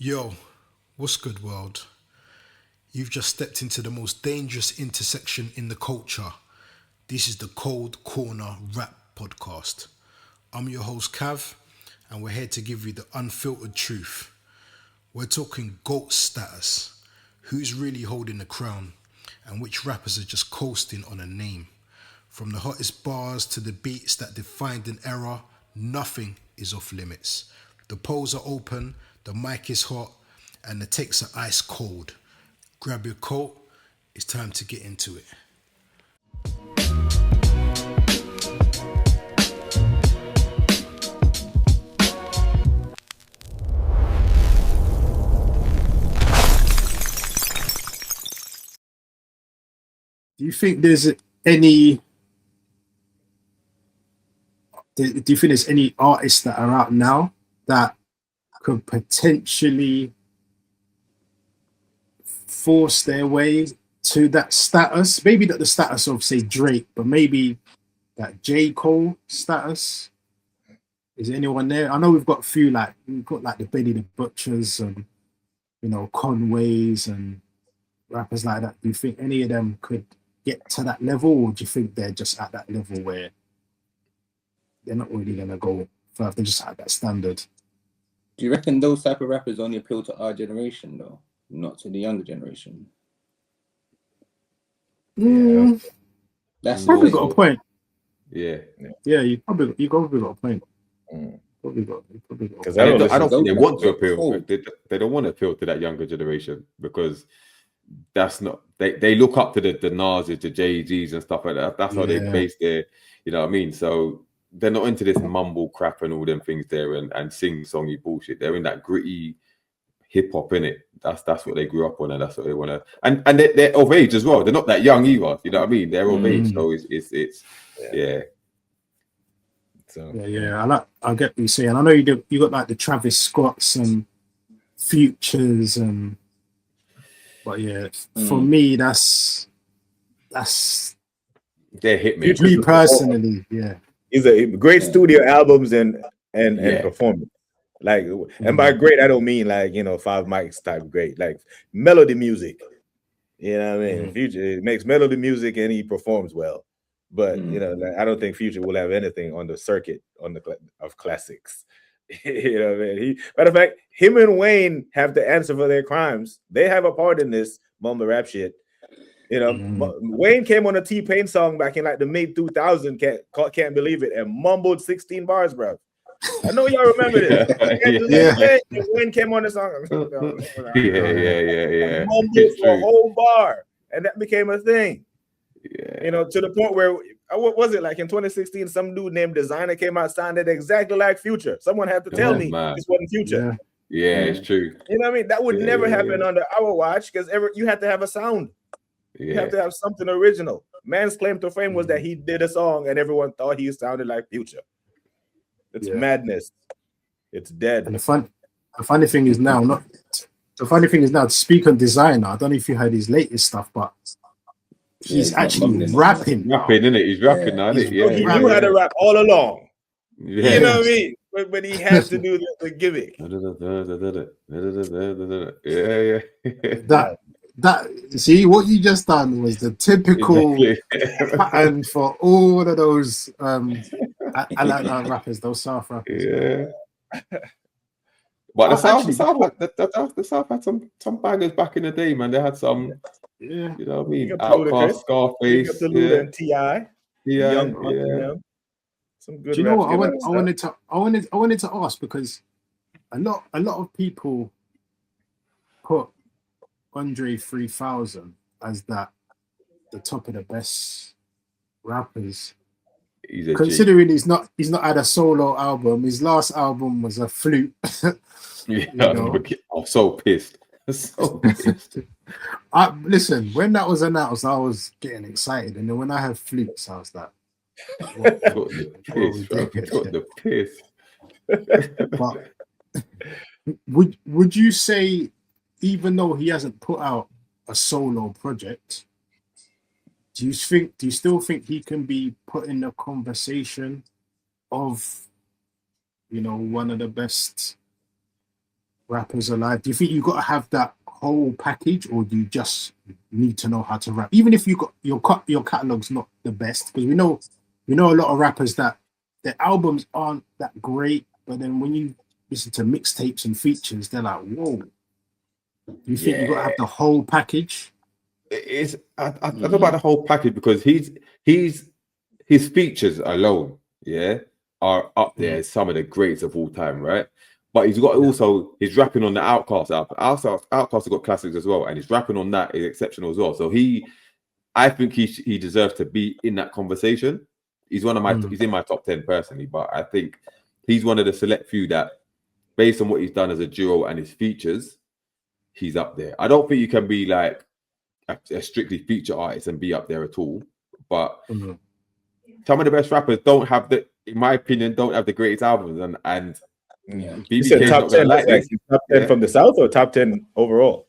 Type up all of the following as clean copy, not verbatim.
Yo, what's good, world? You've just stepped into the most dangerous intersection in the culture. This is the Cold Corner Rap Podcast. I'm your host, Cav, and we're here to give you the unfiltered truth. We're talking GOAT status. Who's really holding the crown? And which rappers are just coasting on a name? From the hottest bars to the beats that defined an era, nothing is off limits. The polls are open, the mic is hot, and the takes are ice cold. Grab your coat, it's time to get into it. Do you think there's any? Do you think there's any artists that are out now that could potentially force their way to that status? Maybe not the status of, say, Drake, but maybe that J. Cole status. Is there anyone there? I know we've got a few, like the Benny the Butchers and Conways and rappers like that. Do you think any of them could get to that level, or do you think they're just at that level where they're not really gonna go further? They're just at that standard. Do you reckon those type of rappers only appeal to our generation, though, not to the younger generation? That's probably got a point. Yeah, you probably got a point. Probably got because I don't think they want to appeal. They don't want to appeal to that younger generation because that's not they look up to the Nas's, the Jay-Z's and stuff like that. That's how they base their, you know what I mean? So they're not into this mumble crap and all them things there and sing-songy bullshit. They're in that gritty hip-hop, in it. That's what they grew up on, and that's what they want to. And they're of age as well. They're not that young either. You know what I mean? They're of age, so it's yeah. So I get what you're saying. I know you got like the Travis Scotts and Futures and. But for me, that's their hit me. Me personally, He's a great studio albums and performance. Like, and by great, I don't mean like 5 mics type great. Like melody music. You know what I mean? Future makes melody music and he performs well. But I don't think Future will have anything on the circuit of classics. You know what I mean? Matter of fact, him and Wayne have to answer for their crimes. They have a part in this mumble rap shit. Wayne came on a T-Pain song back in like the mid 2000, can't believe it, and mumbled 16 bars, bro. I know y'all remember this. Wayne came on the song. Mumbled for a whole bar, and that became a thing. To the point where what was it like in 2016? Some dude named Designer came out, sounded exactly like Future. Someone had to tell me this wasn't Future. Yeah, it's true. You know what I mean? That would never happen under our watch because you had to have a sound. You have to have something original. Man's claim to fame was that he did a song and everyone thought he sounded like Future. It's madness. It's dead. And the funny thing is now, to speak on Designer, I don't know if you heard his latest stuff, but he's actually rapping. Rapping, isn't it? He's rapping now, isn't it? He knew how to rap all along. Yeah. You know what I mean? But he had to do the gimmick. That see what you just done was the typical pattern for all of those I like that rappers, those South rappers. Yeah. But the South had some bangers back in the day, man. They had some, you know what I mean? Outkast, Scarface, and T.I. Some good. Do you know what I wanted to ask, because a lot of people put Andre 3000 as the top of the best rappers. Considering he's not had a solo album, his last album was a flute. I'm so pissed. Listen, when that was announced, I was getting excited, and then when I had flutes, I was like, got the piss. But would you say, even though he hasn't put out a solo project, do you still think he can be put in the conversation of, one of the best rappers alive? Do you think you got to have that whole package, or do you just need to know how to rap? Even if you got your catalog's not the best, because we know a lot of rappers that their albums aren't that great, but then when you listen to mixtapes and features, they're like, whoa. Do you think you got to have the whole package? I talk about the whole package because his features alone, are up there as some of the greats of all time, right? But he's got also he's rapping on the Outkast album. Outkast has got classics as well, and he's rapping on that is exceptional as well. So I think he deserves to be in that conversation. He's one of my he's in my top 10 personally, but I think he's one of the select few that, based on what he's done as a duo and his features, he's up there. I don't think you can be like a strictly feature artist and be up there at all. But some of the best rappers in my opinion, don't have the greatest albums. And you said top 10, like top 10 from the South or top 10 overall?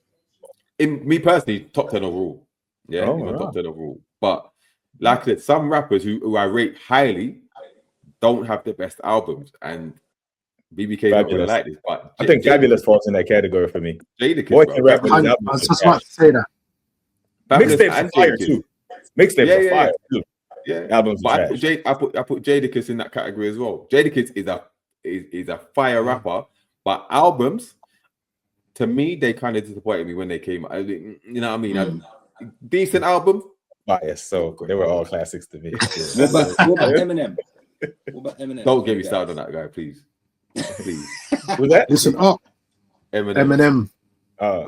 In me personally, top 10 overall. Yeah, top 10 overall. But like I said, some rappers who I rate highly don't have the best albums, and BBK is not going to like this. But I think Fabulous falls in that category for me. Jadakiss, I was just about to say that. Mixtapes are fire too. Mixtapes are fire too. Yeah, albums. But I put Jadakiss in that category as well. Jadakiss is a fire rapper, but albums, to me, they kind of disappointed me when they came out. You know what I mean? Decent album. Bias, so they were all classics to me. What about Eminem? Don't get me started on that guy, please. Please. Who's that? Listen up. Eminem.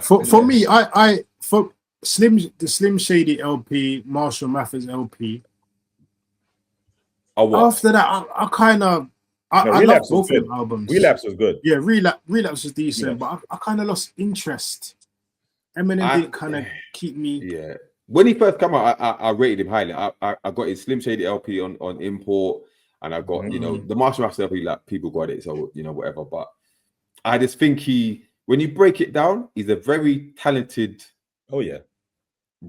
For me, I for the Slim Shady LP, Marshall Mathers LP. After that, I kind of I love both of them albums. Relapse was good. Yeah, Relapse was decent, but I kind of lost interest. Eminem didn't kind of keep me. Yeah. When he first came out, I rated him highly. I got his Slim Shady LP on import, and I got the Marshall Mathers LP. Like, people got it, so whatever. But I just think when you break it down, he's a very talented. Oh yeah.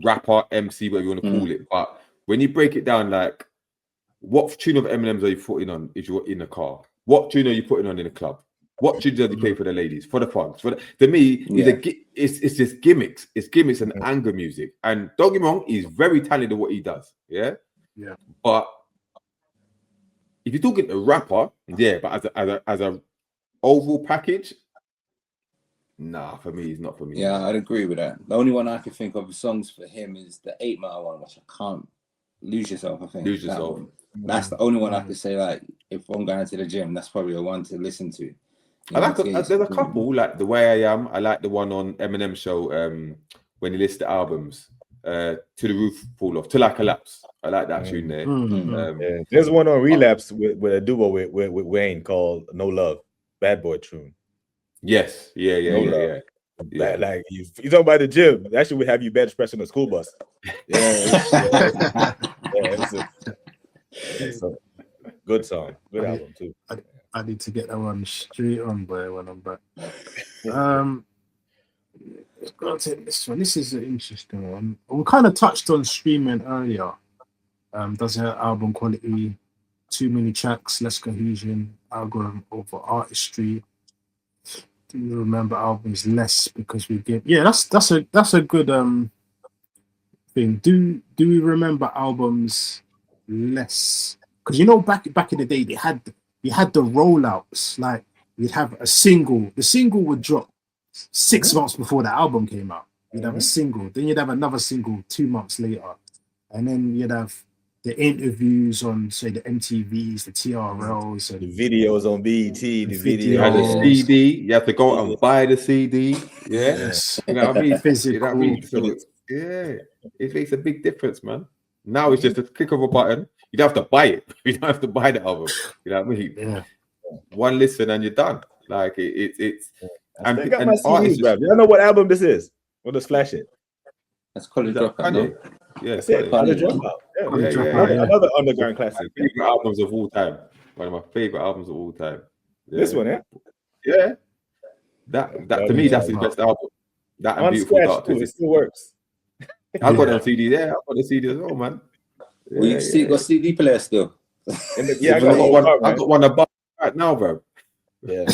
Rapper, MC, whatever you want to call it. But when you break it down, like, what tune of Eminem's are you putting on if you're in a car? What tune are you putting on in a club? What tune does he play for the ladies, for the punks? To me, it's just gimmicks. It's gimmicks and anger music. And don't get me wrong, he's very talented at what he does. Yeah. But if you're talking a rapper, but as a overall package, nah, for me, it's not for me. Yeah, I'd agree with that. The only one I can think of songs for him is the 8 Mile one, which I can't. Lose Yourself, I think. Lose Yourself. That's the only one I could say, like, if I'm going to the gym, that's probably a one to listen to. There's a couple, like The Way I Am. I like the one on Eminem show when he lists the albums. To the Roof Fall Off, Till I Collapse. I like that tune there. There's one on Relapse with a duo with Wayne called No Love, Bad Boy tune. Yes, yeah. Like you talk about the gym, that should have you bench pressing a school bus. It's a good song, good album too. I need to get that one straight on, boy, when I'm back. Let's go to this one. This is an interesting one. We kind of touched on streaming earlier. Does her album quality, too many tracks, less cohesion, algorithm over artistry? Do you remember albums less because we give? Yeah, that's a good thing. Do we remember albums less? Because back in the day you had the rollouts. Like, you'd have a single. The single would drop 6 months before the album came out. You'd have a single, then you'd have another single 2 months later, and then you'd have the interviews on, say, the MTVs, the TRLs, and the videos on BET, the videos. You had a CD. You have to go out and buy the CD. Yeah, yes. You know what I mean? Physical. You know what I mean? So it makes a big difference, man. Now it's just a click of a button. You don't have to buy it. You don't have to buy the album. You know what I mean? Yeah. One listen and you're done. Like it's. I got my CDs, bro. You don't know what album this is? We'll just flash it. That's College Dropout. No? Yeah, that's it. College Dropout. Another underground classic. Favorite albums of all time. One of my favorite albums of all time. Yeah. This one, yeah. That to me, that's his best album. That and Beautiful Dark Twisted. It still works. I got it on CD there. I got the CD as well, man. Well, you got CD player still. I got one above right now, bro. Yeah.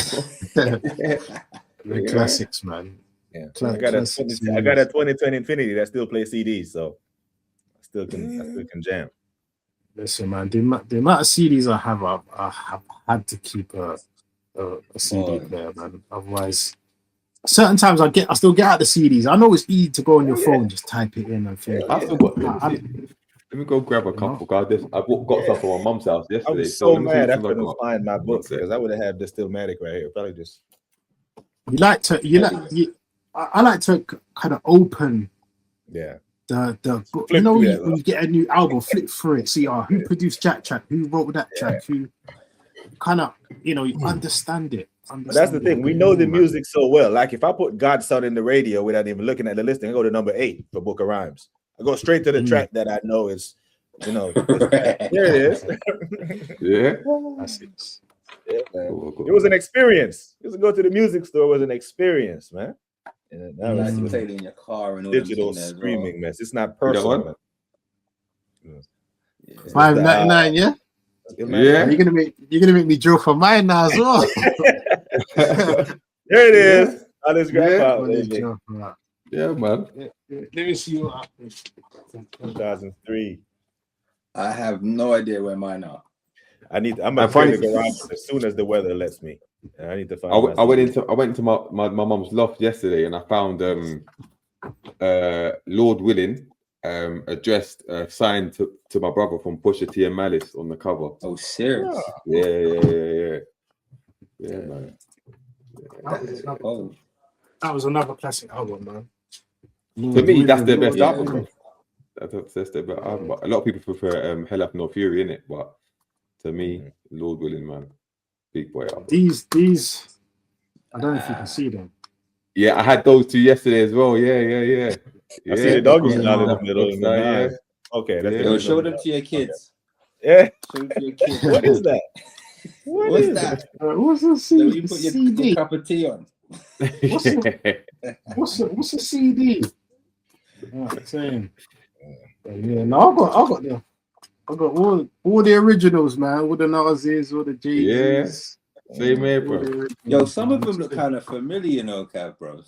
The classics, man. Yeah, I got a 2020 Infinity that still plays CDs, so I still can jam. Listen, man, the amount of CDs I have had to keep a CD player, man. Otherwise, certain times I still get out the CDs. I know it's easy to go on your phone, just type it in and think. I still got. Let me go grab a couple. Guys, I got stuff from my mum's house yesterday. I'm so mad I couldn't find my book because I would have had the Stillmatic right here. Probably just. I like to kind of open. Yeah. The book. You know, when you get a new album, flip through it, see who produced that track, who wrote that track, who kind of, you understand it. That's the thing. We know the music so well. Like if I put Godson in the radio without even looking at the listing, I go to number 8 for Book of Rhymes. I go straight to the track that I know is, there it is. Yeah. It was an experience. Just to go to the music store was an experience, man. And that was to play it in your car and all digital streaming mess. It's not personal. $5.99, yeah. Yeah, you're gonna make me drill for mine now as well. There it is. All this grab out. Yeah, man. Let me see what happens. 2003. I have no idea where mine are. I'm trying to go around as soon as the weather lets me. I need to find. I went into my mum's loft yesterday and I found Lord Willing addressed signed to my brother from Pusha T and Malice on the cover. Oh, serious? Yeah, man. That was another classic album, man. To me, that's their best album. That's their best album. A lot of people prefer Hell Up No Fury in it, but to me, Lord Willing, man, big boy album. These, I don't know if you can see them. Yeah, I had those 2 yesterday as well. Yeah. I see the doggies down in the middle. Yeah. Okay, show them to your kids. Yeah. Show them to your kids. What is that? What's that? What's a CD? You put your cup of tea on. What's a CD? Same. Yeah, no, I got all the originals, man. All the Nazis, all the J's. Yeah, same here, bro. Yo, some of them look kind of familiar, you know, Cav, bro.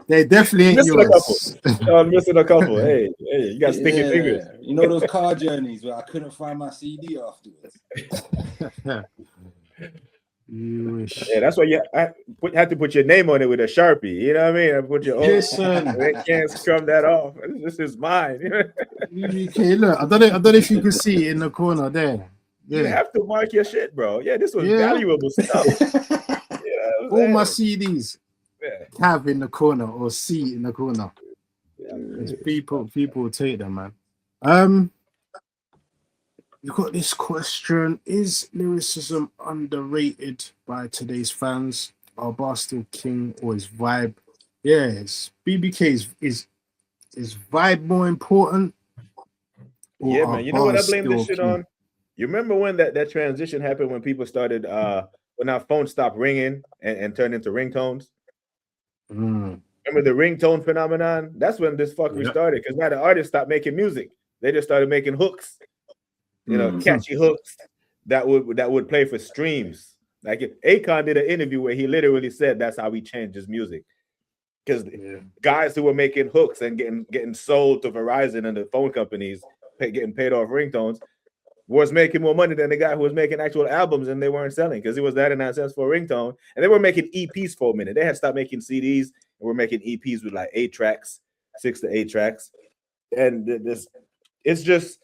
They definitely ain't yours. I'm missing a couple. Hey, you got sticky fingers. You know those car journeys where I couldn't find my CD afterwards. You wish. Yeah, that's why you had to put your name on it with a Sharpie. You know what I mean? I put your own. Listen, they can't scrub that off. This is mine. Okay, look, I don't know if you can see it in the corner there. Yeah. You have to mark your shit, bro. Yeah, this was valuable stuff. All my CDs have in the corner or C in the corner. People will take them, man. You got this question: is lyricism underrated by today's fans? Are bars still king or is vibe? Yes, BBK is vibe more important? Yeah, man. You know what I blame this shit on? You remember when that transition happened when people started when our phones stopped ringing and turned into ringtones? Remember the ringtone phenomenon? That's when this fuckery started, because now the artists stopped making music. They just started making hooks. You know, catchy hooks that would play for streams. Like Akon did an interview where he literally said that's how he changed his music. Because guys who were making hooks and getting sold to Verizon and the phone companies, getting paid off ringtones, was making more money than the guy who was making actual albums and they weren't selling because it was 99 cents for a ringtone. And they were making EPs for a minute. They had stopped making CDs and were making EPs with like 8 tracks, 6 to 8 tracks. And it's just...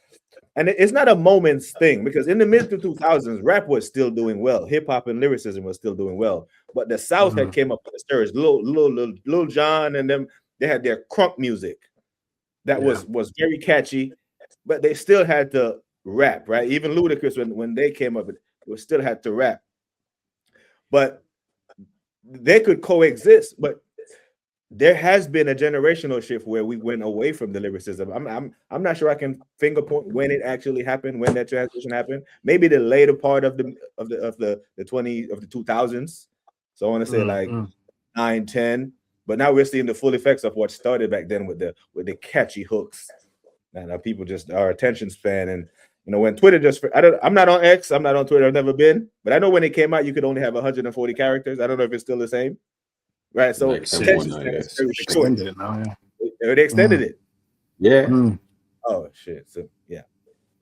And it's not a moment's thing, because in the mid 2000s, rap was still doing well. Hip hop and lyricism was still doing well. But the South had came up with the stirrers. Lil Jon and them, they had their crunk music that was very catchy, but they still had to rap, right? Even Ludacris, when they came up, it still had to rap. But they could coexist, but there has been a generational shift where we went away from the lyricism. I'm not sure I can finger point when it actually happened, when that transition happened. Maybe the later part of the 2000s. So I want to say like 9, 10. But now we're seeing the full effects of what started back then with the catchy hooks. And people just, our attention span, and You know, when Twitter I'm not on X, I'm not on Twitter, I've never been, but I know when it came out, you could only have 140 characters. I don't know if it's still the same, right? So attention span is very short. They extended it. Yeah. Oh shit. So yeah,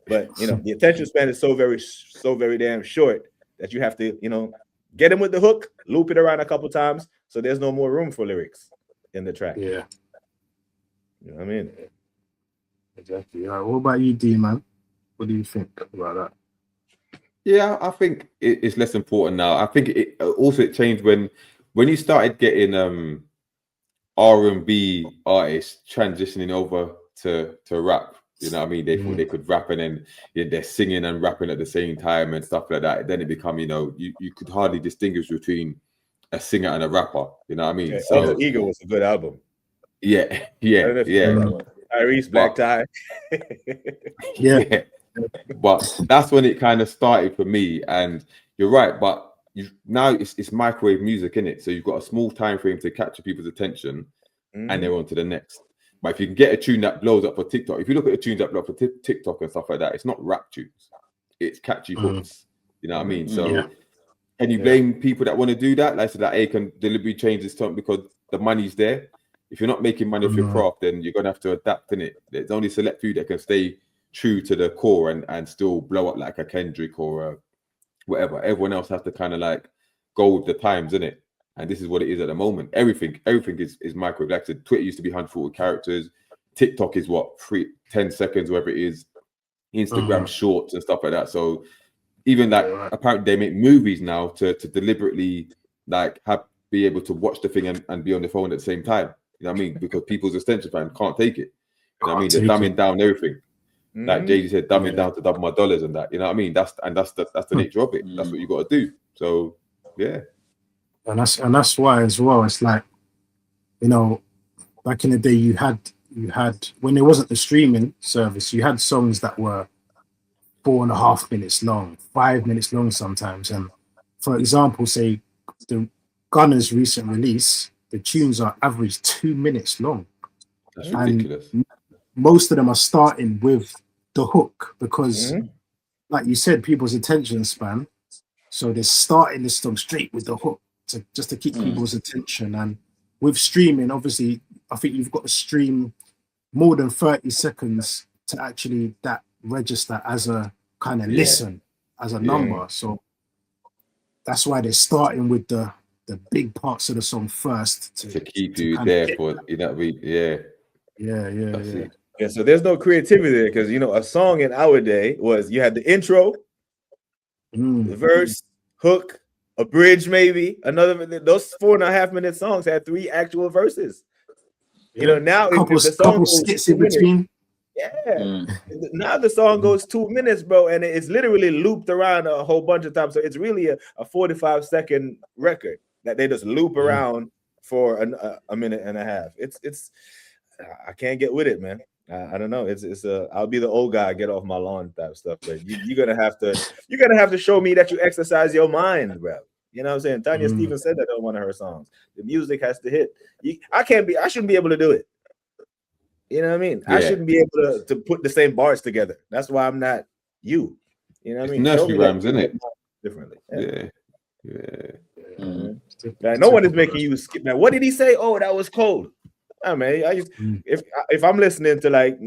but you know, the attention span is so very damn short that you have to, you know, get them with the hook, loop it around a couple times, so there's no more room for lyrics in the track. Yeah, you know what I mean. Exactly. All right, what about you, D man? What do you think about that? Yeah, I think it's less important now. I think it also changed when you started getting R&B artists transitioning over to rap. You know what I mean? They thought they could rap and then they're singing and rapping at the same time and stuff like that. Then it become, you know, you could hardly distinguish between a singer and a rapper. You know what I mean? Okay. So Ego was a good album. Yeah. Tyrese, Black Tie. Yeah. But that's when it kind of started for me. And you're right, but now it's microwave music, isn't it? So you've got a small time frame to capture people's attention, and they're on to the next. But if you can get a tune that blows up for TikTok, if you look at the tunes that blow up for TikTok and stuff like that, it's not rap tunes, it's catchy hooks. You know what I mean? So can you blame people that want to do that? Like so that they can deliberately change this tone because the money's there. If you're not making money off your craft, then you're gonna have to adapt in it. There's only select few that can stay true to the core and still blow up like a Kendrick or whatever. Everyone else has to kind of like go with the times, isn't it? And this is what it is at the moment. Everything is microwave. Like I said, Twitter used to be 140 characters. TikTok is what, 10 seconds, whatever it is. Instagram shorts and stuff like that. So even like apparently they make movies now to deliberately like be able to watch the thing and be on the phone at the same time. You know what I mean? Because people's attention span can't take it. You know what I mean? They're dumbing down everything. Like Jay-Z said, dumbing down to double my dollars and that. You know what I mean? That's the nature of it. That's what you got to do. So yeah. And that's why as well. It's like, you know, back in the day, you had when there wasn't the streaming service, you had songs that were 4.5 minutes long, 5 minutes long sometimes. And for example, say the Gunna's recent release, the tunes are average 2 minutes long. That's ridiculous. And most of them are starting with the hook because, like you said, people's attention span. So they're starting the song straight with the hook just to keep people's attention. And with streaming, obviously, I think you've got to stream more than 30 seconds to actually that register as a kind of listen, as a number. So that's why they're starting with the big parts of the song first to keep you there for that week. Yeah, so there's no creativity there because, you know, a song in our day was you had the intro, the verse, hook, a bridge, maybe another. Those 4.5 minute songs had 3 actual verses. You know, now couple skits in between. Now the song goes 2 minutes, bro, and it's literally looped around a whole bunch of times. So it's really a 45-second record that they just loop around for a minute and a half. It's I can't get with it, man. I don't know. It's I'll be the old guy, get off my lawn type stuff. But you're gonna have to show me that you exercise your mind, bro. You know what I'm saying? Tanya Stevens said that on one of her songs. The music has to hit. I shouldn't be able to do it. You know what I mean? I shouldn't be able to put the same bars together. That's why I'm not you. You know what I mean? Nursery rhymes, isn't it? Differently. Yeah. No one is making you skip. Now, what did he say? Oh, that was cold. Oh man, if I'm listening to like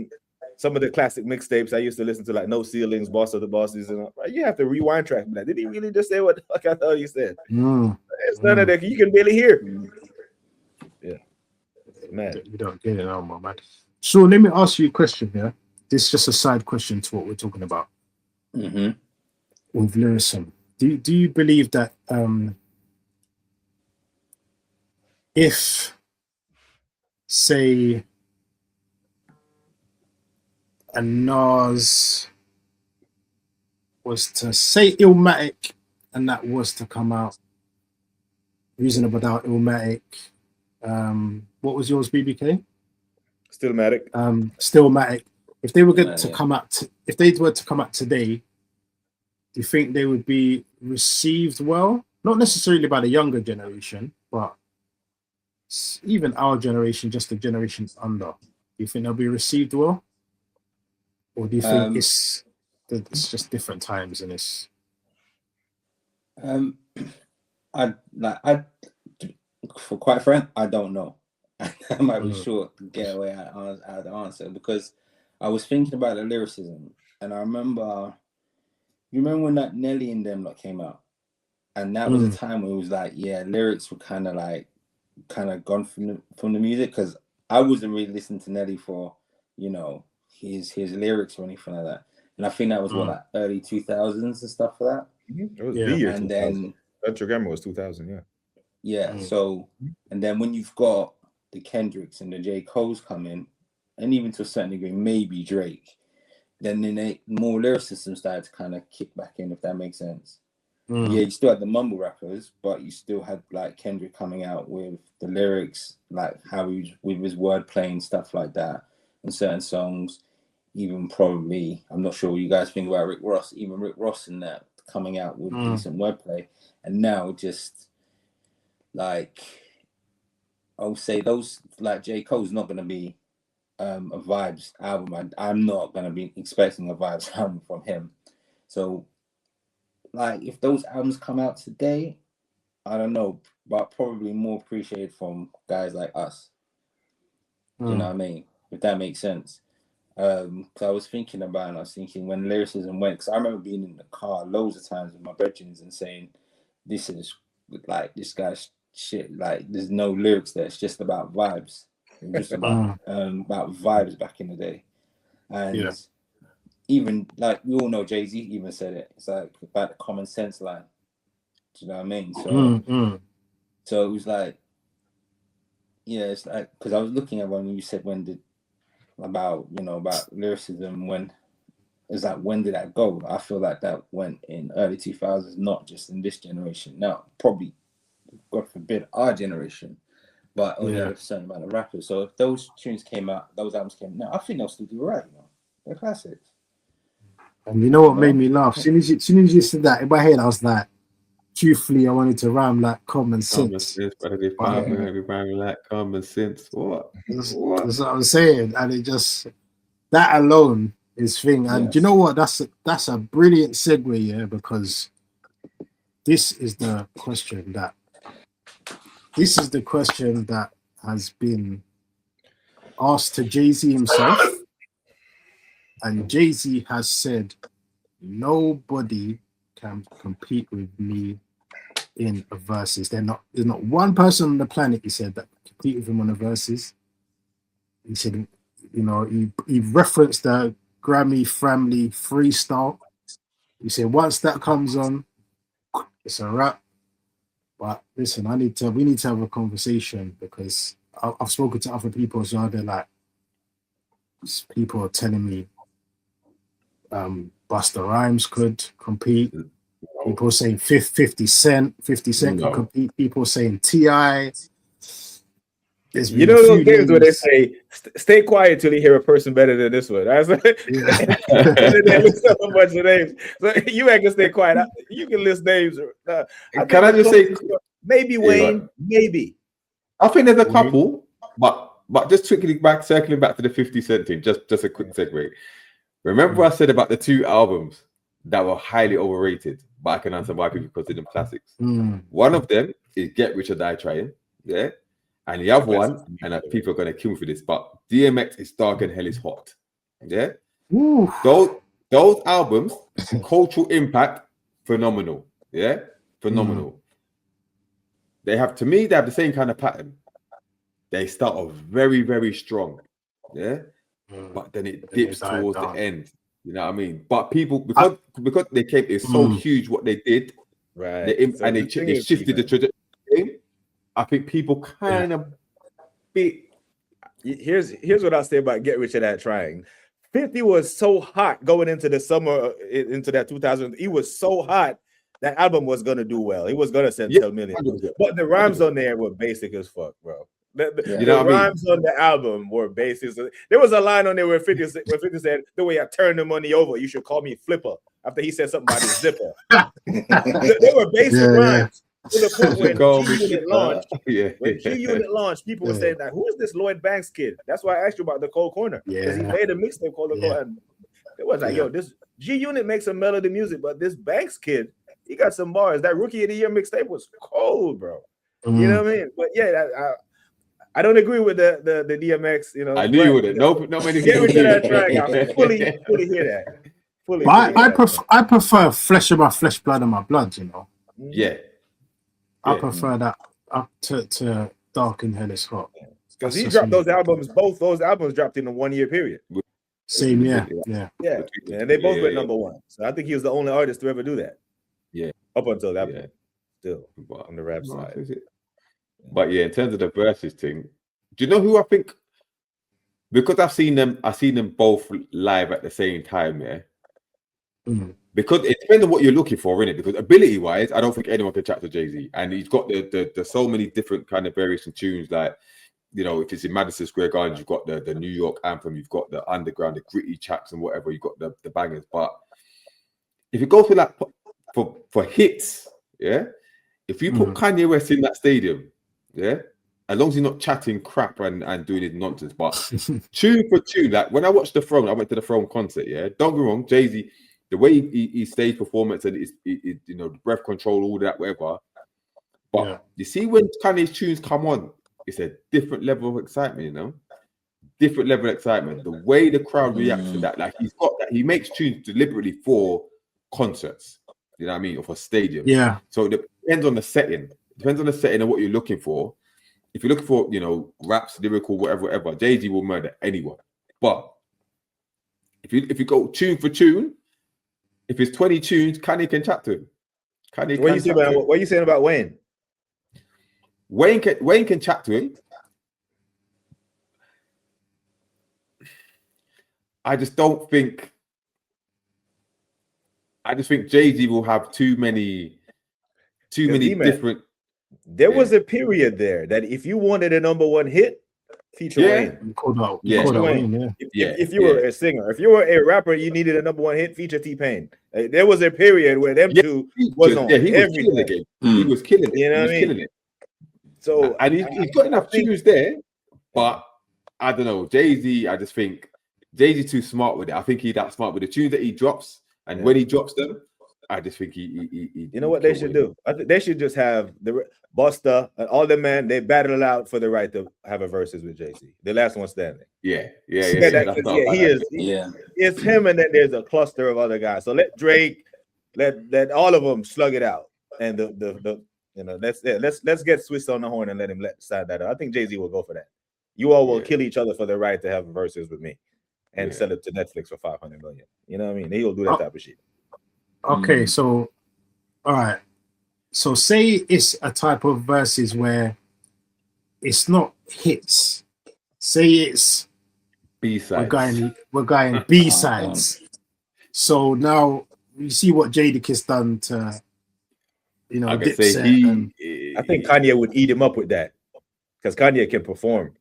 some of the classic mixtapes, I used to listen to like No Ceilings, Boss of the Bosses, and you have to rewind track. Like, did he really just say what the fuck I thought he said? It's none of that. You can barely hear. Yeah, man, you don't get it, no, man. So let me ask you a question here. This is just a side question to what we're talking about with lyricism. Do you believe that if, say, a Nas was to say Illmatic and that was to come out, Reasonable Doubt, Illmatic, what was yours, BBK? Stillmatic. Stillmatic. If they were to come out, if they were to come out today, do you think they would be received well? Not necessarily by the younger generation, but even our generation, just the generations under. Do you think they'll be received well, or do you think it's it's just different times, and it's. For quite frank, I don't know. I might be short to get away out of the answer, because I was thinking about the lyricism, and I remember, you remember when that Nelly and them lot came out, and that was a time where it was like, yeah, lyrics were kind of gone from the music, because I wasn't really listening to Nelly for, you know, his lyrics or anything like that, and I think that was what, like early 2000s and stuff like that. It was the year and 2000. Then Electrogramma was 2000, yeah. So, and then when you've got the Kendricks and the J. Cole's coming, and even to a certain degree, maybe Drake, then more lyricism started to kind of kick back in, if that makes sense. Yeah, you still had the mumble rappers, but you still had like Kendrick coming out with the lyrics, like how he was with his wordplay and stuff like that, and certain songs. Even probably, I'm not sure what you guys think about Rick Ross, even Rick Ross in that coming out with decent wordplay. And now just like, I would say those, like J. Cole's not going to be a vibes album. I'm not going to be expecting a vibes album from him. So like, if those albums come out today, I don't know, but probably more appreciated from guys like us. You know what I mean? If that makes sense. Because I was thinking when lyricism went, because I remember being in the car loads of times with my brethrens and saying, this is like, this guy's shit, like there's no lyrics there, it's just about vibes. It's just about vibes back in the day. And even like we all know, Jay-Z even said it, it's like about the common sense line. Do you know what I mean? So so it was like, yeah, it's like, because I was looking at when you said about lyricism, when did that go? I feel like that went in early 2000s, not just in this generation. Now, probably, God forbid, our generation, but only a certain amount of rappers. So if those tunes came out, those albums came out, I think they'll still do right. They're classics. And you know what made me laugh? As soon as you said that, in my head I was like, truthfully, I wanted to rhyme like common sense. Rhyme like common sense. What? That's what I'm saying. And it just, that alone is thing. And you know what? That's a brilliant segue, because this is the question that has been asked to Jay-Z himself. And Jay-Z has said, nobody can compete with me in a versus. There's not one person on the planet, he said, that can compete with him on a versus. He said, he referenced the Grammy family freestyle. He said once that comes on, it's a wrap. But listen, we need to have a conversation, because I've spoken to other people as well. They're like, people are telling me Busta Rhymes could compete. People saying 50 Cent can compete. People saying T.I. You know those games where they say, stay quiet till you hear a person better than this one. That's like, they list up a bunch of names. So you ain't gonna stay quiet. You can list names. Can I just say, maybe Wayne, maybe. I think there's a couple, but just circling back to the 50 Cent thing, just a quick segue. Remember I said about the two albums that were highly overrated, but I can answer why people consider them classics. One of them is Get Rich or Die Trying, and the other one, and people are going to kill me for this, but DMX is Dark and Hell is Hot, Those albums, cultural impact, phenomenal, phenomenal. They have the same kind of pattern. They start off very, very strong, but then it dips towards the end. You know what I mean? But people, because they came, it's so huge what they did, right? They shifted the trajectory. I think people kind of be. Here's what I'll say about Get Rich or Die Trying. 50 was so hot going into the summer, into that 2000. He was so hot that album was gonna do well. He was gonna sell 10 million. But the rhymes on there were basic as fuck, bro. The rhymes on the album were basic. There was a line on there where 50 said, "The way I turn the money over, you should call me Flipper." After he said something about his zipper. They were basic rhymes. To the point when G-Unit launched, people were saying that, who is this Lloyd Banks kid? That's why I asked you about the Cold Corner. Because he made a mixtape called the Cold. It was like, yo, this G Unit makes some melody music, but this Banks kid, he got some bars. That Rookie of the Year mixtape was cold, bro. You know what I mean? But yeah, I don't agree with the DMX. You know, I knew you wouldn't. No many get people rid of that track. I fully hear that. I prefer Flesh of My Flesh, Blood of My Blood. You know. Yeah. I prefer that up to Dark and Hell is Hot. Because he dropped those albums. Both those albums dropped in a 1 year period. Same, yeah. And they both went number one. So I think he was the only artist to ever do that. Yeah. Up until that point, still on the rap side. But yeah, in terms of the verses thing, do you know who I think? Because I've seen them both live at the same time, yeah. Because it depends on what you're looking for, innit? Because ability-wise, I don't think anyone can chat to Jay-Z, and he's got the so many different kind of variation tunes. Like, you know, if it's in Madison Square Garden, you've got the New York anthem, you've got the underground, the gritty tracks, and whatever. You've got the bangers. But if you go for like for hits, yeah, if you put Kanye West in that stadium, yeah, as long as he's not chatting crap and doing his nonsense, but tune for tune, like when I watched The Throne, I went to the Throne concert, yeah. Don't get me wrong, Jay-Z, the way he stage performance and his, you know, the breath control, all that, whatever. But you see, when Kanye's tunes come on, it's a different level of excitement, you know, different level of excitement. The way the crowd reacts to that, like he's got that, he makes tunes deliberately for concerts, you know what I mean, or for stadiums. Yeah. So it depends on the setting. It depends on the setting and what you're looking for. If you're looking for, you know, raps, lyrical, whatever, Jay-Z will murder anyone. But if you go tune for tune, if it's 20 tunes, Kanye can chat to him. What are you saying about Wayne? Wayne can chat to him. I just think Jay-Z will have too many different. There was a period there that if you wanted a number one hit, feature Wayne. If you were a singer, if you were a rapper, you needed a number one hit, feature T-Pain. There was a period where them two was on everything. He was killing it. You know what I mean? So and he's got enough tunes there, but I don't know. Jay-Z, I just think Jay-Z too smart with it. I think he's that smart with the tunes that he drops, and when he drops them, I just think he you know what they should do? I think they should just have the Busta and all the man. They battle it out for the right to have a verses with Jay-Z. The last one standing. It's him, and then there's a cluster of other guys. So let Drake, let all of them slug it out, and the you know, let's get Swiss on the horn and let him decide that. I think Jay-Z will go for that. You all will kill each other for the right to have verses with me, and sell it to Netflix for $500 million. You know what I mean? He'll do that type of shit. Okay, so all right. So say it's a type of verses where it's not hits. Say it's B-sides. We're going B-sides. So now you see what Jadakiss done to, you know, Dipset. I think Kanye would eat him up with that, because Kanye can perform.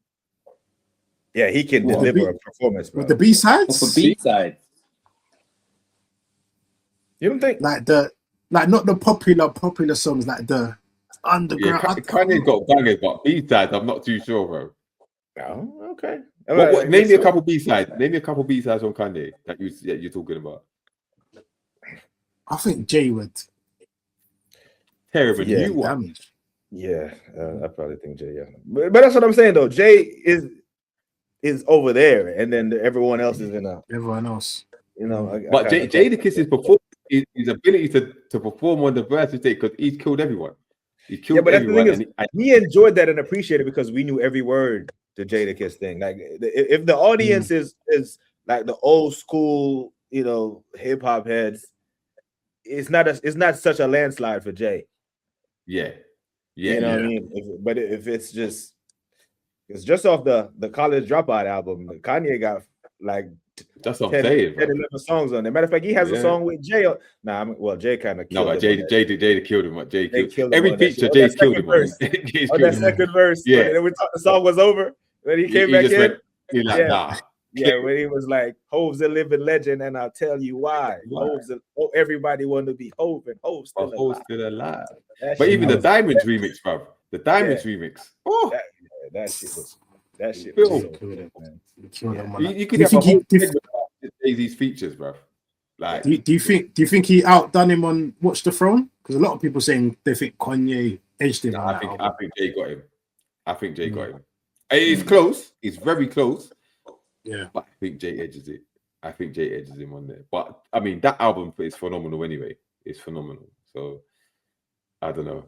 Yeah, he can deliver a performance, bro. With the B-sides? For B-sides. You don't think not the popular songs, like the underground. Kanye's got bangers, but B-sides, I'm not too sure, bro. Oh, okay. Name me a couple B-sides. Name me a couple B-sides on Kanye that you're talking about. I think Jay would. Terrible. Damage. Yeah, I probably think Jay. Yeah, but that's what I'm saying though. Jay is over there, and then everyone else is in a. Everyone else. You know, but Jadakiss's performance, his ability to perform on the versus stage, because he's killed everyone. He killed everyone. That's the thing is, we enjoyed that and appreciated it because we knew every word to Jadakiss thing. Like, if the audience is like the old school, you know, hip hop heads, it's not such a landslide for Jay. Yeah. You know what I mean? But if it's just off the College Dropout album, Kanye got like. That's what I'm saying. 10, 11 songs on there. Matter of fact, he has a song with Jay. Jay kind of killed him. Jay killed him. Jay killed him. Every feature, Jay killed him. On that second verse, when we thought the song was over, when he came back in, he's like, nah. Yeah, when he was like, Hove's a living legend, and I'll tell you why. Everybody wanted to be Hove, and Hove's still alive. But even the Diamonds remix, bro. The Diamonds remix. Oh, that shit was so good, man. You could have a whole Jay-Z's features, bro. Like, do you think he outdone him on Watch the Throne? Because a lot of people saying they think Kanye edged him. I think Jay got him. I think Jay got him. He's close. He's very close. Yeah, but I think Jay edges it. I think Jay edges him on there. But I mean, that album is phenomenal anyway. It's phenomenal. So I don't know.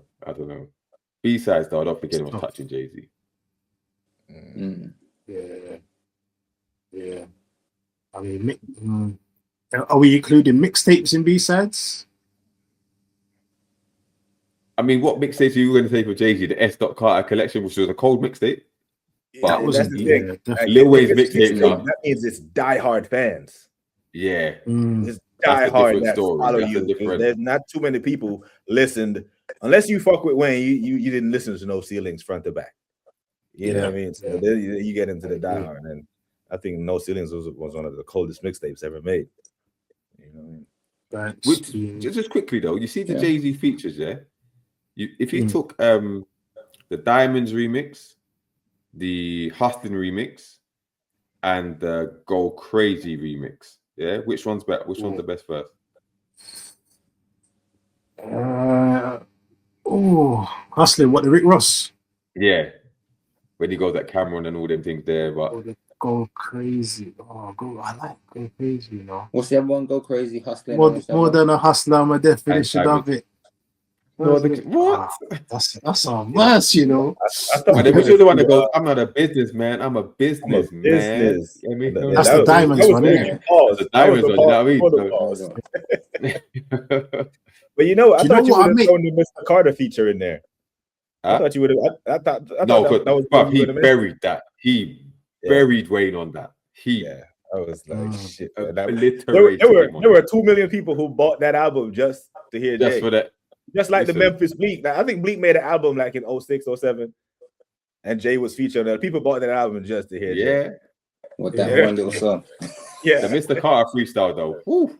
B-sides though, I don't think anyone's touching Jay-Z. Yeah. I mean, are we including mixtapes in B-sides? I mean, what mixtapes are you going to take for Jay-Z? The S. Carter collection, which was a cold mixtape. But that's the thing. Lil Wayne's mixtape. That means it's diehard fans. Yeah. It's diehard that story. follow you. There's not too many people listened. Unless you fuck with Wayne, you didn't listen to No Ceilings front to back. You know what I mean? So then you get into the diehard. And I think No Ceilings was one of the coldest mixtapes ever made. You know what I mean? Just quickly though, you see the Jay-Z features, yeah? If you took the Diamonds remix, the Hustlin' remix, and the Go Crazy remix, yeah, which one's better? Which one's the best first? Hustling, what, the Rick Ross? Yeah, when he goes at Cameron and all them things there, but Go Crazy. I like Go Crazy, you know. What's the other one? Go Crazy, Hustling. More than a hustler, my definition of it. What? That's our verse, you know. But then the one that goes, I'm not a businessman, I'm a businessman. I mean, that's the Diamonds one, isn't it? The Diamonds one, you know what I mean? But you know, I thought you would have thrown the Mr. Carter feature in there. I thought you would have. I thought that was but he buried that. He buried Wayne on that. I was like, shit. There were 2 million people who bought that album just to hear Jay. Just for that. Just like the Memphis Bleak. Now, I think Bleak made an album like in 06, 07, and Jay was featured on that. People bought that album just to hear Jay. With that one little song. Yeah. The Mr. Carter freestyle though. Woo.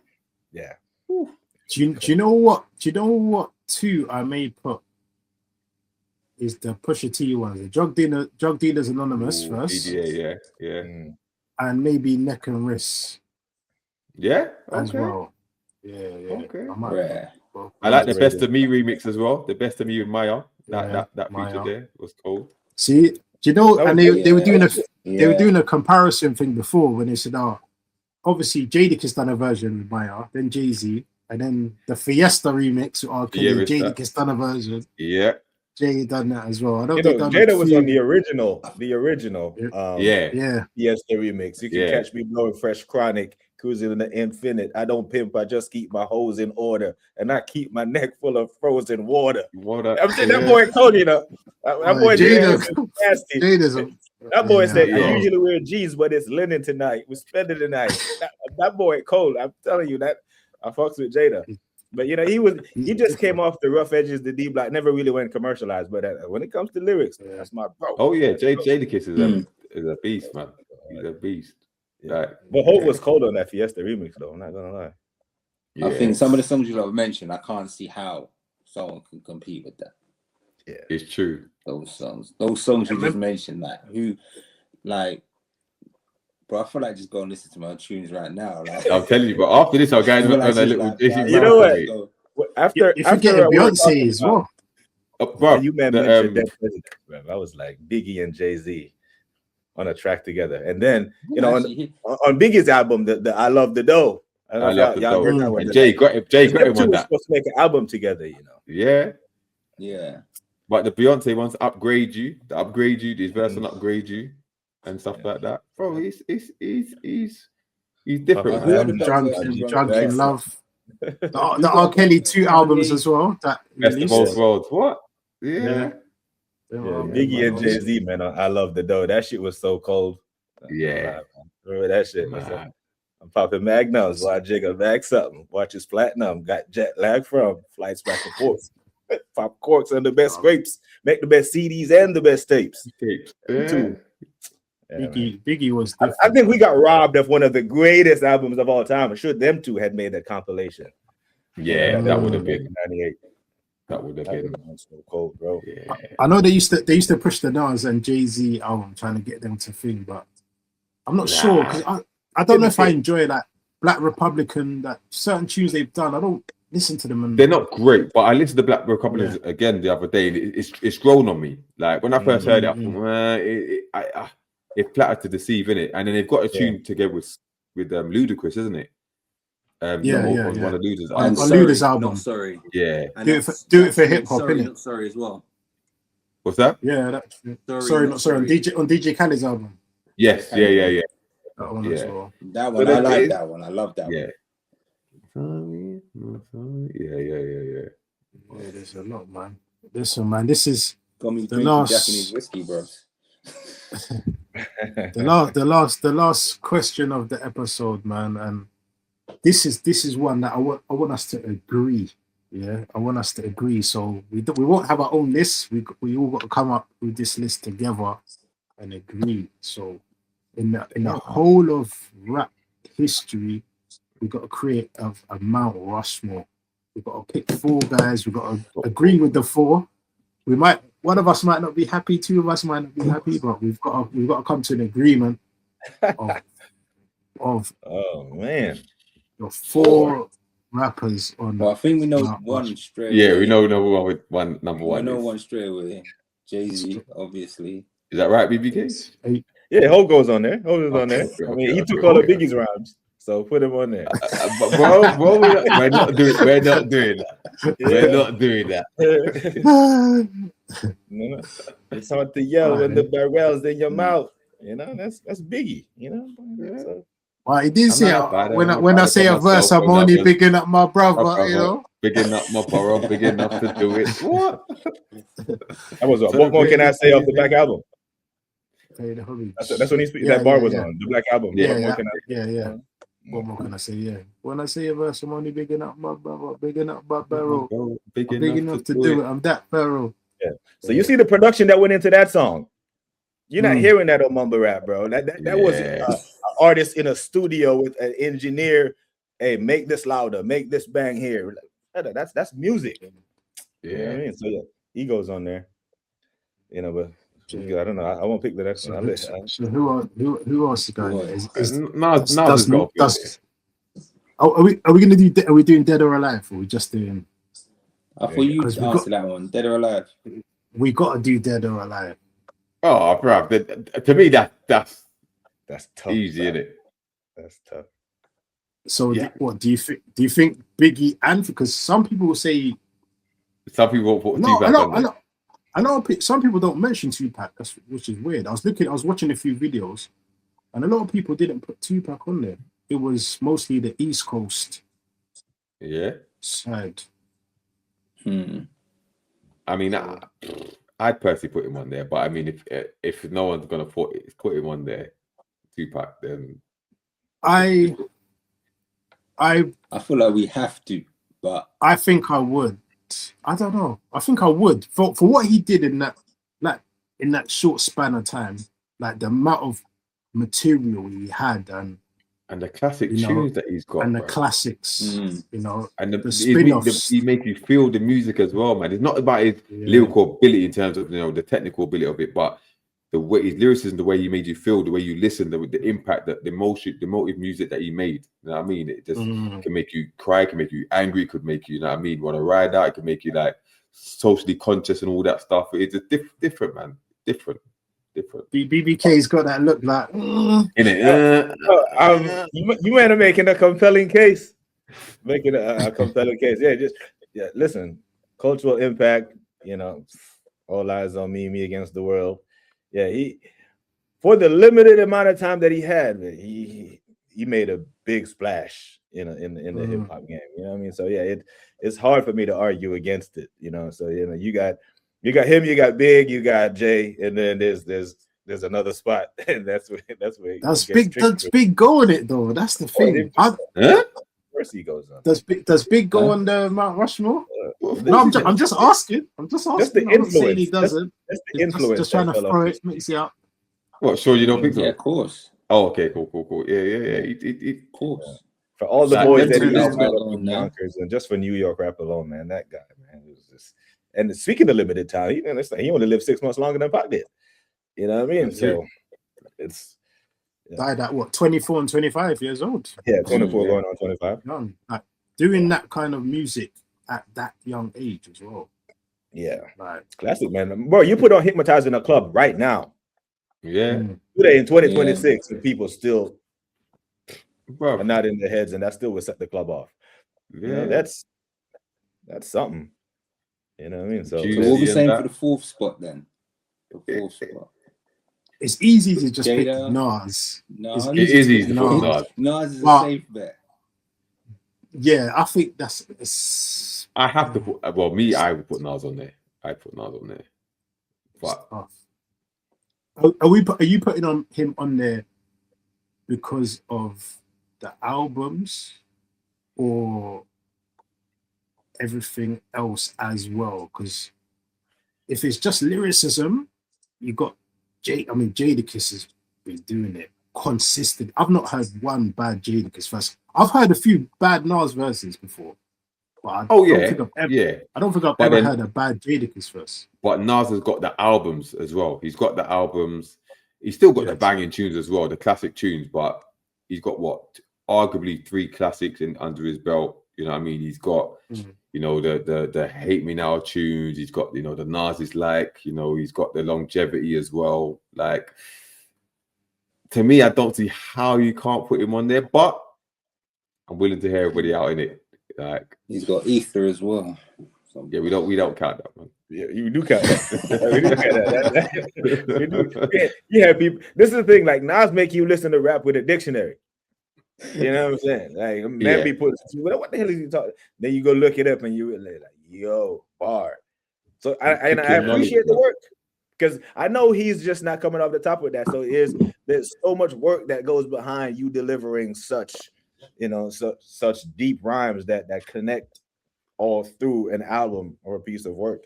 Yeah. Woo. Do you know what? Do you know what two I may put? Is the Pusha T ones, the Drug Dealers Anonymous first. Yeah. And maybe Neck and Wrist. Yeah. As well. Yeah. Okay. I like the Best of Me remix as well. The Best of Me with Maya. That feature there was cool. See, do you know? And they were doing a comparison thing before when they said, obviously Jadakiss done a version with Maya, then Jay-Z, and then the Fiesta remix with R. Kelly. Jadakiss done a version. Yeah. Jay done that as well. Jada was on the original. Fiesta remix. You can catch me blowing Fresh Chronic. Cruising in the infinite. I don't pimp, I just keep my hoes in order. And I keep my neck full of frozen water. I'm saying that boy told you that. That boy nasty. That boy said, I usually wear G's, but it's linen tonight. We spend it tonight. That boy cold. I'm telling you that. I fucks with Jada. But you know, he just came off the rough edges, the D Block, never really went commercialized. But when it comes to lyrics, that's my bro. Oh yeah, Jadakiss is a beast, man. He's a beast. Right. But Hope was cold on that Fiesta remix, though. I'm not gonna lie. I think some of the songs you have mentioned, I can't see how someone can compete with that. Yeah, it's true. Those songs you just mentioned, bro, I feel like just go and listen to my tunes right now. I'm telling you, but after this, our guys went on a little. You know what? After Beyonce as well. Bro, you mentioned Dead President, man. I was like Biggie and Jay-Z on a track together, and then on Biggie's album, the I Love the Dough. I love the Dough. And Jay got him on that. Supposed to make an album together, you know. Yeah. But the Beyonce ones upgrade you. This verse will upgrade you, and stuff like that. Bro, he's different. Drunk in Love. The R. Kelly 2 albums as well. That Best of Both Worlds. What? Yeah. Biggie and Jay-Z, man. I Love the Dough. That shit was so cold. Yeah. Remember that shit, man. I'm popping Magnums while Jigga back something. Watch his platinum. Got jet lag from flights back and forth. Pop corks and the best scrapes. Make the best CDs and the best tapes. Biggie was. I think we got robbed of one of the greatest albums of all time. I'm sure them two had made a compilation. Yeah, that would have been 98. That would have been so cold, bro. Yeah. I know they used to push the Nas and Jay-Z album trying to get them to thing, but I'm not sure because I don't know if I enjoy Black Republican, that certain tunes they've done, I don't listen to them. And they're not great, but I listened to Black Republicans again the other day, and it's grown on me. Like when I first heard it, I thought, it flattered to deceive, innit? And then they've got a tune together with Ludacris, isn't it? One of Ludacris on Luda's album. Not sorry. Yeah. Do it for hip hop, sorry, innit? not sorry as well. What's that? Yeah, that's sorry, not sorry. On DJ Khaled's album. Yes, yeah. That one as well. That one, I like that one. I love that one. Yeah, There's a lot, man. Listen, man, this is Got me the last Japanese whiskey, bro. the last question of the episode, man, and this is one that I want us to agree. Yeah, I want us to agree. So we won't have our own list. We all got to come up with this list together and agree. So in the whole of rap history, we got to create a Mount Rushmore. We've got to pick 4 guys. We've got to agree with the 4. One of us might not be happy, 2 of us might not be happy, but we've got to come to an agreement of oh man, the 4 rappers on. Well, I think we know one straight. Yeah, we know number one. Number one. I know one straight away. Jay-Z, obviously. Is that right, BBK? Yeah, Ho goes on there. Ho goes on there. I mean, he took all the Biggie's rhymes, so put him on there. Bro, we're not doing that. We're not doing that. No. It's hard to yell when the barrel's in your mouth. You know, that's Biggie. You know. So, well, he did say when I say a verse, I'm only bigging up my brother. You know, bigging up my brother, big enough to do it. What? What more can I say off the Black Album? That's when he speaks. That bar was on the Black Album. Yeah. What more can I say? Yeah. When I say a verse, I'm only bigging up my brother, bigging up my barrel. Big enough to do it. I'm that Pharaoh. Yeah. So you see the production that went into that song. You're not hearing that on mumble rap, bro. That was an artist in a studio with an engineer. Hey, make this louder, make this bang here. That's music. Yeah. You know what I mean? So yeah, he goes on there. You know, but I don't know. I won't pick the next one. So who else is going? Are we gonna do? Are we doing Dead or Alive, or are we just doing? I thought you answered that one. Dead or Alive? We gotta do Dead or Alive. Oh, bro. To me, that's tough. Easy, isn't it? That's tough. So what do you think? Do you think Biggie and because some people will say some people put Tupac I know some people don't mention Tupac, which is weird. I was watching a few videos, and a lot of people didn't put Tupac on there. It was mostly the East Coast side. I mean, I'd personally put him on there, but I mean, if no one's gonna put him on there, Tupac, then I feel like we have to, but I think I would. I don't know. I think I would for what he did in that short span of time, like the amount of material he had and the classic tunes that he's got, and the classics, you know, and the spin-offs. He makes you feel the music as well, man. It's not about his lyrical ability in terms of the technical ability of it, but the way his lyricism, the way he made you feel, the way you listen, the impact, the emotion, the motive music that he made. You know what I mean? It just can make you cry, can make you angry, could make you, you know what I mean, want to ride out, it can make you like socially conscious and all that stuff. It's a different, man. Different. BBK's got that look like you might have making a compelling case. Making a compelling case. Listen, cultural impact, you know, all eyes on me against the world. Yeah, he for the limited amount of time that he had, he made a big splash in the hip hop game. You know what I mean? So yeah, it's hard for me to argue against it. You know, so you know, you got him, you got Big, you got Jay, and then there's another spot, and that's where Big. That's Big go on it though. That's the thing. First he goes on. Does Big go on the Mount Rushmore? No, I'm just asking. That's the influence. He doesn't. That's the influence. Just trying to throw it, mix it up. What? Sure, you don't think so? Yeah, of course. Oh, okay, cool. Yeah. Of course. For all the boys that he used to Yonkers, and just for New York rap alone, man, that guy, man, was just. And speaking of limited time, he only lived 6 months longer than Pac did. You know what I mean? So it's Died at what, 24 and 25 years old? Yeah, 24 going on 25. Young. Like doing that kind of music at that young age as well. Yeah, like classic, man. Bro, you put on Hypnotize in a club right now. Yeah. Today in 2026, and people still Bro. are not in their heads, and that still would set the club off. Yeah, you know, that's something. You know what I mean? So what we're saying for the fourth spot then? The fourth spot. It's easy to just pick Nas. No, it is easy to put Nas. Nas is a safe bet. Yeah, I think that's. I have to put. Well, me, I would put Nas on there. I put Nas on there. But are you putting him on there because of the albums or everything else as well? Because if it's just lyricism, you got Jadakiss has been doing it consistent. I've not heard one bad Jadakiss verse. I've heard a few bad Nas verses before, but I don't think I've ever heard a bad Jadakiss verse. But Nas has got the albums as well. He's got the albums. He's still got the banging tunes as well, the classic tunes. But he's got arguably 3 classics under his belt. You know what I mean? He's got you know the Hate Me Now tunes. He's got the Nas is like. He's got the longevity as well. Like, to me, I don't see how you can't put him on there. But I'm willing to hear everybody out in it. Like, he's got Ether as well. Yeah, we don't count that, man. Yeah, you do count that. We do count that. Yeah, people. This is the thing. Like, Nas make you listen to rap with a dictionary. You know what I'm saying? Like, man, be put. What the hell is he talking? Then you go look it up, and you like, yo, bar. So I appreciate the work, because I know he's just not coming off the top with that. So there's so much work that goes behind you delivering such deep rhymes that connect all through an album or a piece of work.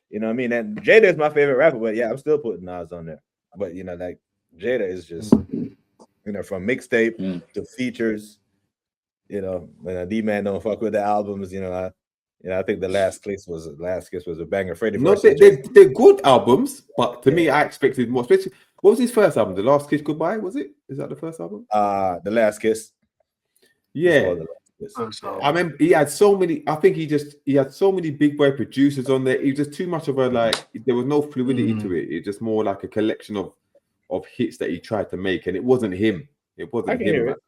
You know what I mean? And Jada is my favorite rapper, but yeah, I'm still putting Nas on there. But like Jada is just from mixtape to features. When D-Man don't fuck with the albums. I think the Last Kiss was a banger. Freddie. No, they're good albums, but to me, I expected more. Especially, what was his first album? The Last Kiss Goodbye, was it? Is that the first album? The Last Kiss. Yeah. I remember he had so many. I think he had so many big boy producers on there. It was just too much of a there was no fluidity to it. It's just more like a collection of hits that he tried to make, and it wasn't him. It wasn't him. It.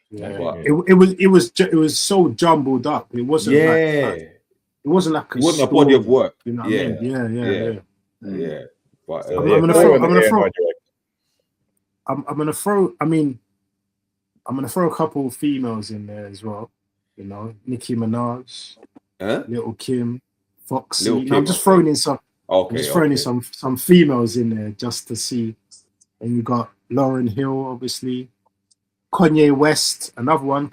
Yeah. It was so jumbled up. It wasn't. It wasn't like it wasn't a body of work. You know what I mean? Yeah. But I'm gonna throw a couple of females in there as well. Nicki Minaj, Little Kim, Foxy. I'm just throwing in some. Some females in there just to see. And you got Lauryn Hill, obviously. Kanye West, another one.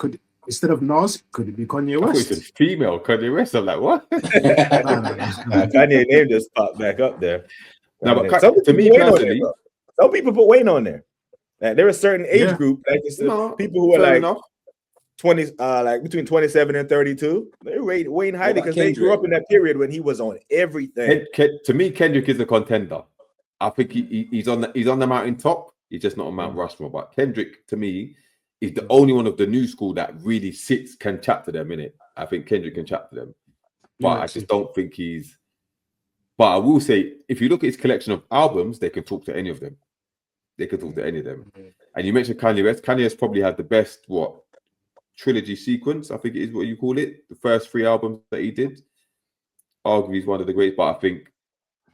Instead of Nas, could it be Kanye West? It's female Kanye West. I'm like, what? No. Kanye name just popped back up there. No, but to me personally, some people put Wayne on there. Like, there are a certain age group, like people who are like 20, like between 27 and 32. They rate Wayne highly because they grew up in that period when he was on everything. To me, Kendrick is a contender. I think he's on the mountaintop. He's just not on Mount Rushmore. But Kendrick, to me, is the only one of the new school that really can chat to them, innit? I think Kendrick can chat to them. But I just don't think he's... But I will say, if you look at his collection of albums, they can talk to any of them. And you mentioned Kanye West. Kanye West probably had the best, trilogy sequence, I think it is what you call it. The first 3 albums that he did. Arguably, he's one of the greats, but I think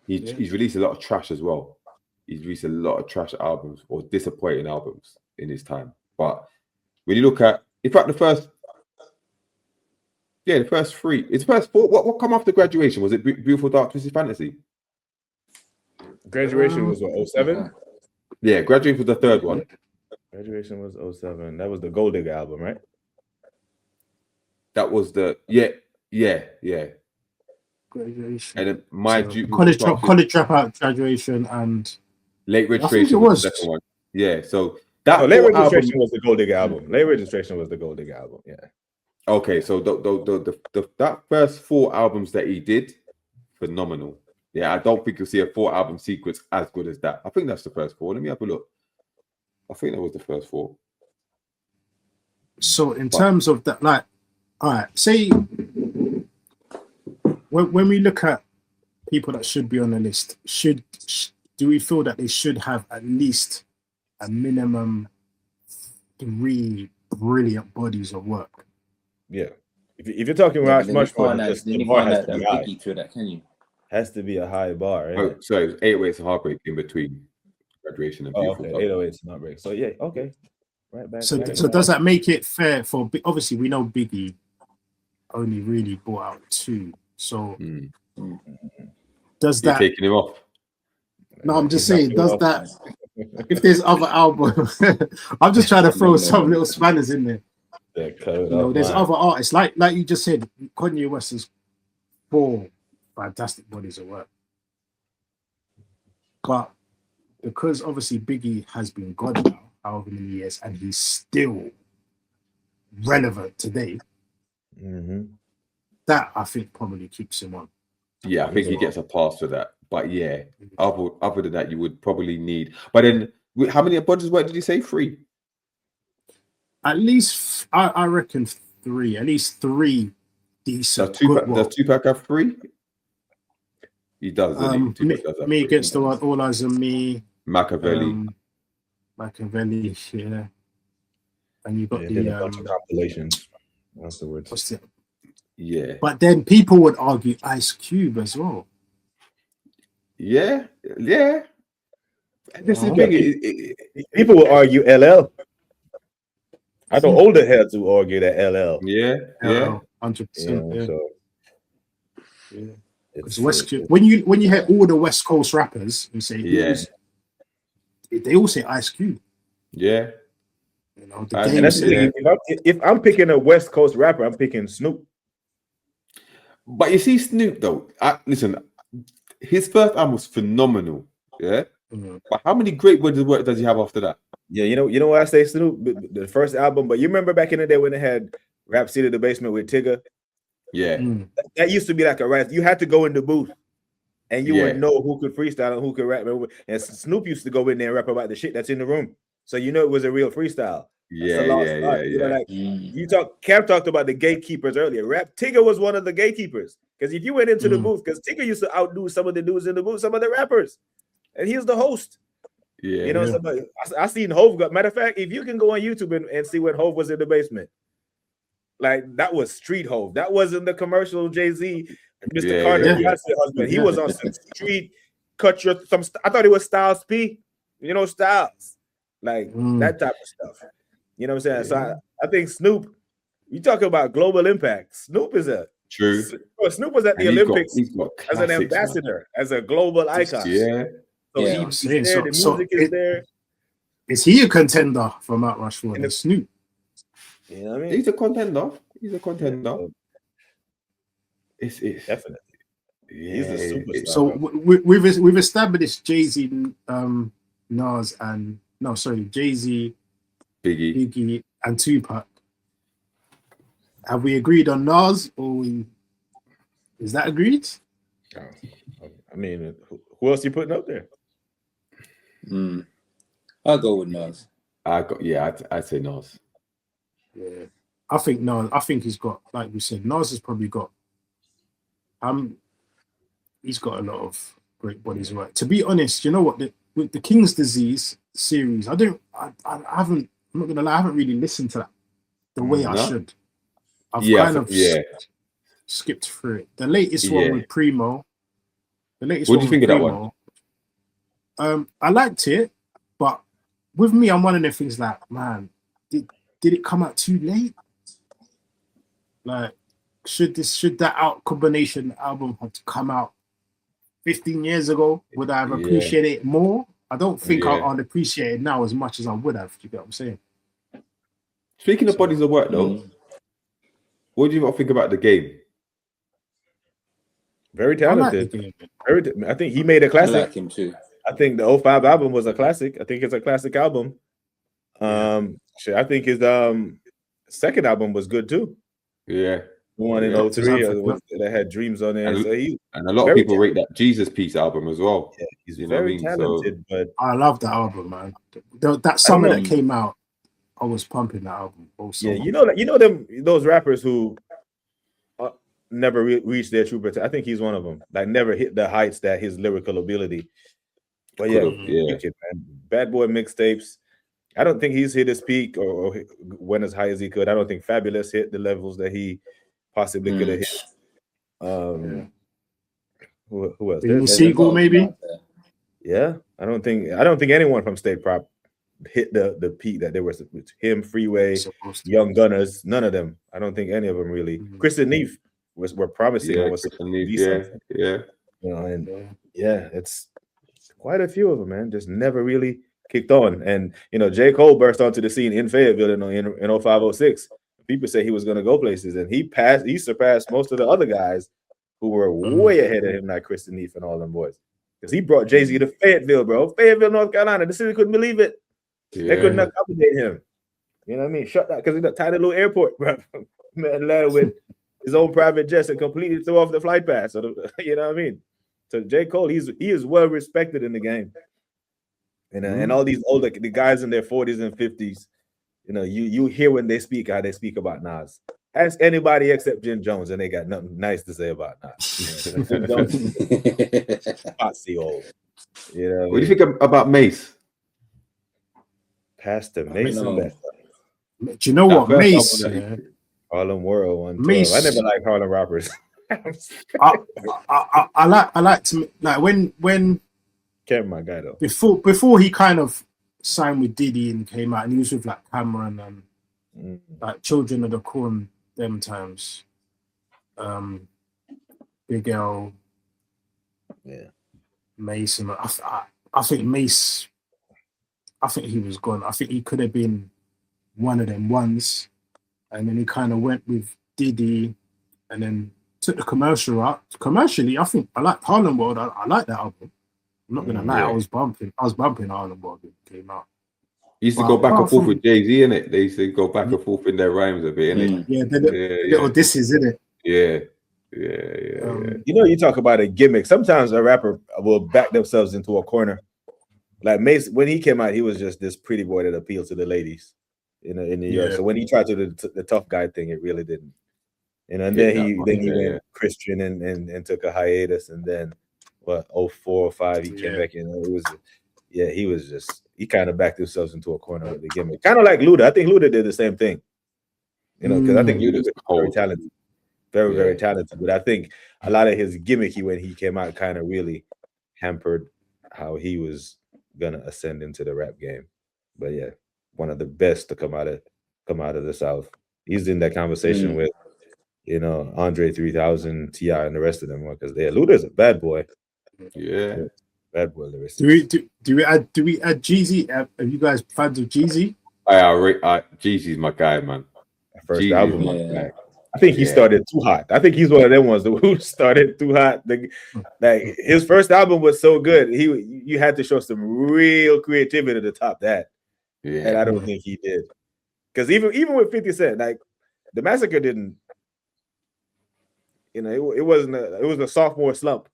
he's released a lot of trash as well. He's released a lot of trash albums or disappointing albums in his time. But when you look at, in fact, the first 3, it's first 4. What come after Graduation? Was it Beautiful Dark Twisted Fantasy? Graduation was what, 07? Yeah, Graduation was the third one. Graduation was 07. That was the Gold Digger album, right? That was the Graduation. And then college dropout, Graduation, and Late Registration was the second one. Yeah, so that Late Registration was the Gold Digger album. Late Registration was the Gold Digger album. Yeah. Okay, so that first 4 albums that he did, phenomenal. Yeah, I don't think you'll see a 4 album sequence as good as that. I think that's the first 4. Let me have a look. I think that was the first 4. So in terms of that, like, all right, say when we look at people that should be on the list, do we feel that they should have at least a minimum 3 brilliant bodies of work? Yeah. If you're talking about much more, the bar has to be high. To that, can you? Has to be a high bar, right? Oh, so it's 808s and Heartbreak in between graduation and beautiful. Okay, 808s and Heartbreak. So yeah, okay. Right back. So does that make it fair for? Obviously, we know Biggie only really brought out 2. So does that taking him off? No, I'm just saying. Does that? If there's other albums, I'm just trying to throw some little spanners in there. There's other artists like you just said. Kanye West has 4 fantastic bodies of work, but because obviously Biggie has been God now, however many years, and he's still relevant today, that I think probably keeps him on. Yeah, I think he gets a pass for that. But yeah, other than that, you would probably need. But then, how many bodies of work did you say? 3? At least, I reckon 3. At least 3 decent. Does Tupac have 3? He does. Me Against the World, All Eyes on Me, Machiavelli, yeah. And you got a bunch of compilations afterwards. What's it? Yeah. But then people would argue Ice Cube as well. Yeah. This is big. People will argue LL. I know older heads who argue that LL. Yeah. 100%. Yeah. It's West Coast. When you hear all the West Coast rappers, you say they all say Ice Cube. Yeah. And that's the thing. If I'm picking a West Coast rapper, I'm picking Snoop. But you see, Snoop though. Listen, his first album was phenomenal. Yeah. But how many great bodies of work does he have after that? Yeah, you know why I say Snoop, the first album. But you remember back in the day when they had Rap City the Basement with Tigger? Yeah. That used to be like a rap. You had to go in the booth and you would know who could freestyle and who could rap. And Snoop used to go in there and rap about the shit that's in the room. So you know it was a real freestyle. Cav talked about the gatekeepers earlier. Tigger was one of the gatekeepers. Because if you went into the booth, because Tigger used to outdo some of the dudes in the booth, some of the rappers. And he was the host. Yeah. I seen Hove. Matter of fact, if you can go on YouTube and see when Hove was in the basement. Like that was street Hove. That wasn't the commercial Jay-Z, Mr. Carter husband. He was on some street I thought it was Styles P. Styles. Like that type of stuff. You know what I'm saying? So I think Snoop, you talking about global impact. Snoop is Snoop was at the Olympics as an ambassador, as a global icon. Yeah. So he's there, the music is there. Is he a contender for Mount Rushmore? And Snoop. You know what I mean? He's a contender. It's definitely. He's a superstar. So we've established Jay-Z, Nas, and Jay-Z, Biggie, and Tupac. Have we agreed on Nas, or is that agreed? I mean, who else are you putting up there? I'll go with Nas. I'd say Nas. Yeah, I think Nas. I think he's got, like we said, Nas has probably got. He's got a lot of great bodies of work. To be honest, you know what? With the King's Disease series, I haven't. I'm not gonna lie, I haven't really listened to that the way I should. I've skipped through it. The latest one with Primo. What do you think of that one? I liked it, but with me, I'm one of the things like, man, did it come out too late? Like, should that combination album have to come out 15 years ago? Would I have appreciated it more? I don't think I'd appreciate it now as much as I would have. You get what I'm saying? Speaking of bodies of work, though, what do you think about the game? Very talented. I think he made a classic. I like him too. I think the 05 album was a classic. I think it's a classic album. I think his second album was good too. Yeah. The one in 03 that had Dreams on there. And a lot of people rate that Jesus Peace album as well. Yeah, he's very talented, but I love that album, man. That summer that came out, I was pumping that album. Also. Yeah, those rappers who never reached their true potential. I think he's one of them. Like never hit the heights that his lyrical ability. But wicked, man. Bad Boy mixtapes. I don't think he's hit his peak or went as high as he could. I don't think Fabulous hit the levels that he possibly could have hit. Who else? There's Seagull, maybe. Yeah, I don't think anyone from State Prop hit the peak that they were. Him, Freeway, Young Gunners, none of them. I don't think any of them really. Chris and Neef were promising. Yeah. It's quite a few of them, man. Just never really kicked on. And J. Cole burst onto the scene in Fayetteville in 0506. People say he was going to go places, and he surpassed most of the other guys who were way ahead of him, like Chris and Neef and all them boys. Because he brought Jay-Z to Fayetteville, bro. Fayetteville, North Carolina. The city couldn't believe it. They couldn't accommodate him. You know what I mean? Shut that, because he's a tiny little airport, bro. Man, landed with his own private jets and completely threw off the flight pass. So you know what I mean? So J. Cole, he is well respected in the game. And all these older the guys in their 40s and 50s, you hear when they speak how they speak about Nas. Ask anybody except Jim Jones, and they got nothing nice to say about Nas. Potsy old. What do you think about Mace? Pastor Mason. Do you know what Mace? Harlem World 112. I never liked Harlem rappers. I like to like when Kevin, my guy though. Before he kind of signed with Diddy and came out, and he was with like Cameron and like Children of the Corn them times. Big L, Mason. I think Mace. I think he was gone. I think he could have been one of them ones, and then he kind of went with Diddy, and then took the commercial route. Commercially, I think I like Harlem World. I like that album. I'm not gonna lie, I was bumping Harlem World when it came out. He used to go back and forth with Jay-Z, innit? They used to go back and forth in their rhymes a bit, innit? Little disses, innit? Yeah. You talk about a gimmick. Sometimes a rapper will back themselves into a corner. Like Mace, when he came out, he was just this pretty boy that appealed to the ladies in New York. So when he tried to do the tough guy thing, it really didn't. And then he went Christian and took a hiatus, and then 04 or 05 he came back in. He kind of backed himself into a corner with the gimmick, kind of like Luda. I think Luda did the same thing, because I think Luda's very talented, very talented. But I think a lot of his gimmicky when he came out kind of really hampered how he was gonna ascend into the rap game. But yeah, one of the best to come out of the South. He's in that conversation with Andre 3000, T.I., and the rest of them, because Luda's a bad boy. Yeah. Bad boy lyricist. Do we add Jeezy? Are you guys fans of Jeezy? Jeezy's my guy, man. First album, I think he started too hot. I think he's one of them ones who started too hot. Like his first album was so good, you had to show some real creativity to top that. Yeah. And I don't think he did. Because even with 50 Cent, like the Massacre didn't, it wasn't it was a sophomore slump.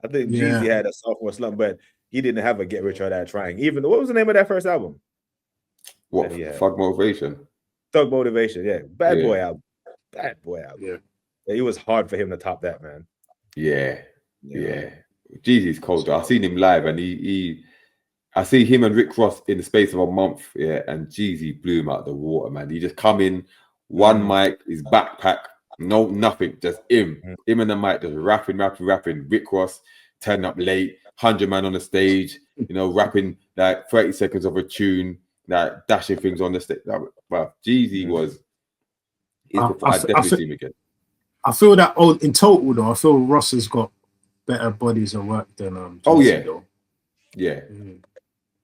I think Jeezy had a sophomore slump, but he didn't have a Get Rich or Die Trying. Even what was the name of that first album? What? Thug Motivation. Thug Motivation, yeah. Bad Boy album. Yeah. It was hard for him to top that, man. Yeah. Jeezy's cold. I've seen him live, and I see him and Rick Ross in the space of a month, and Jeezy blew him out of the water, man. He just come in, one mic, his backpack, no nothing, just him and the mic, just rapping. Rick Ross turning up late, 100 man on the stage, rapping like 30 seconds of a tune, like dashing things on the stage. Well, Jeezy was. I definitely see him again. I feel that in total though, I feel Ross has got better bodies of work than Jeezy, though.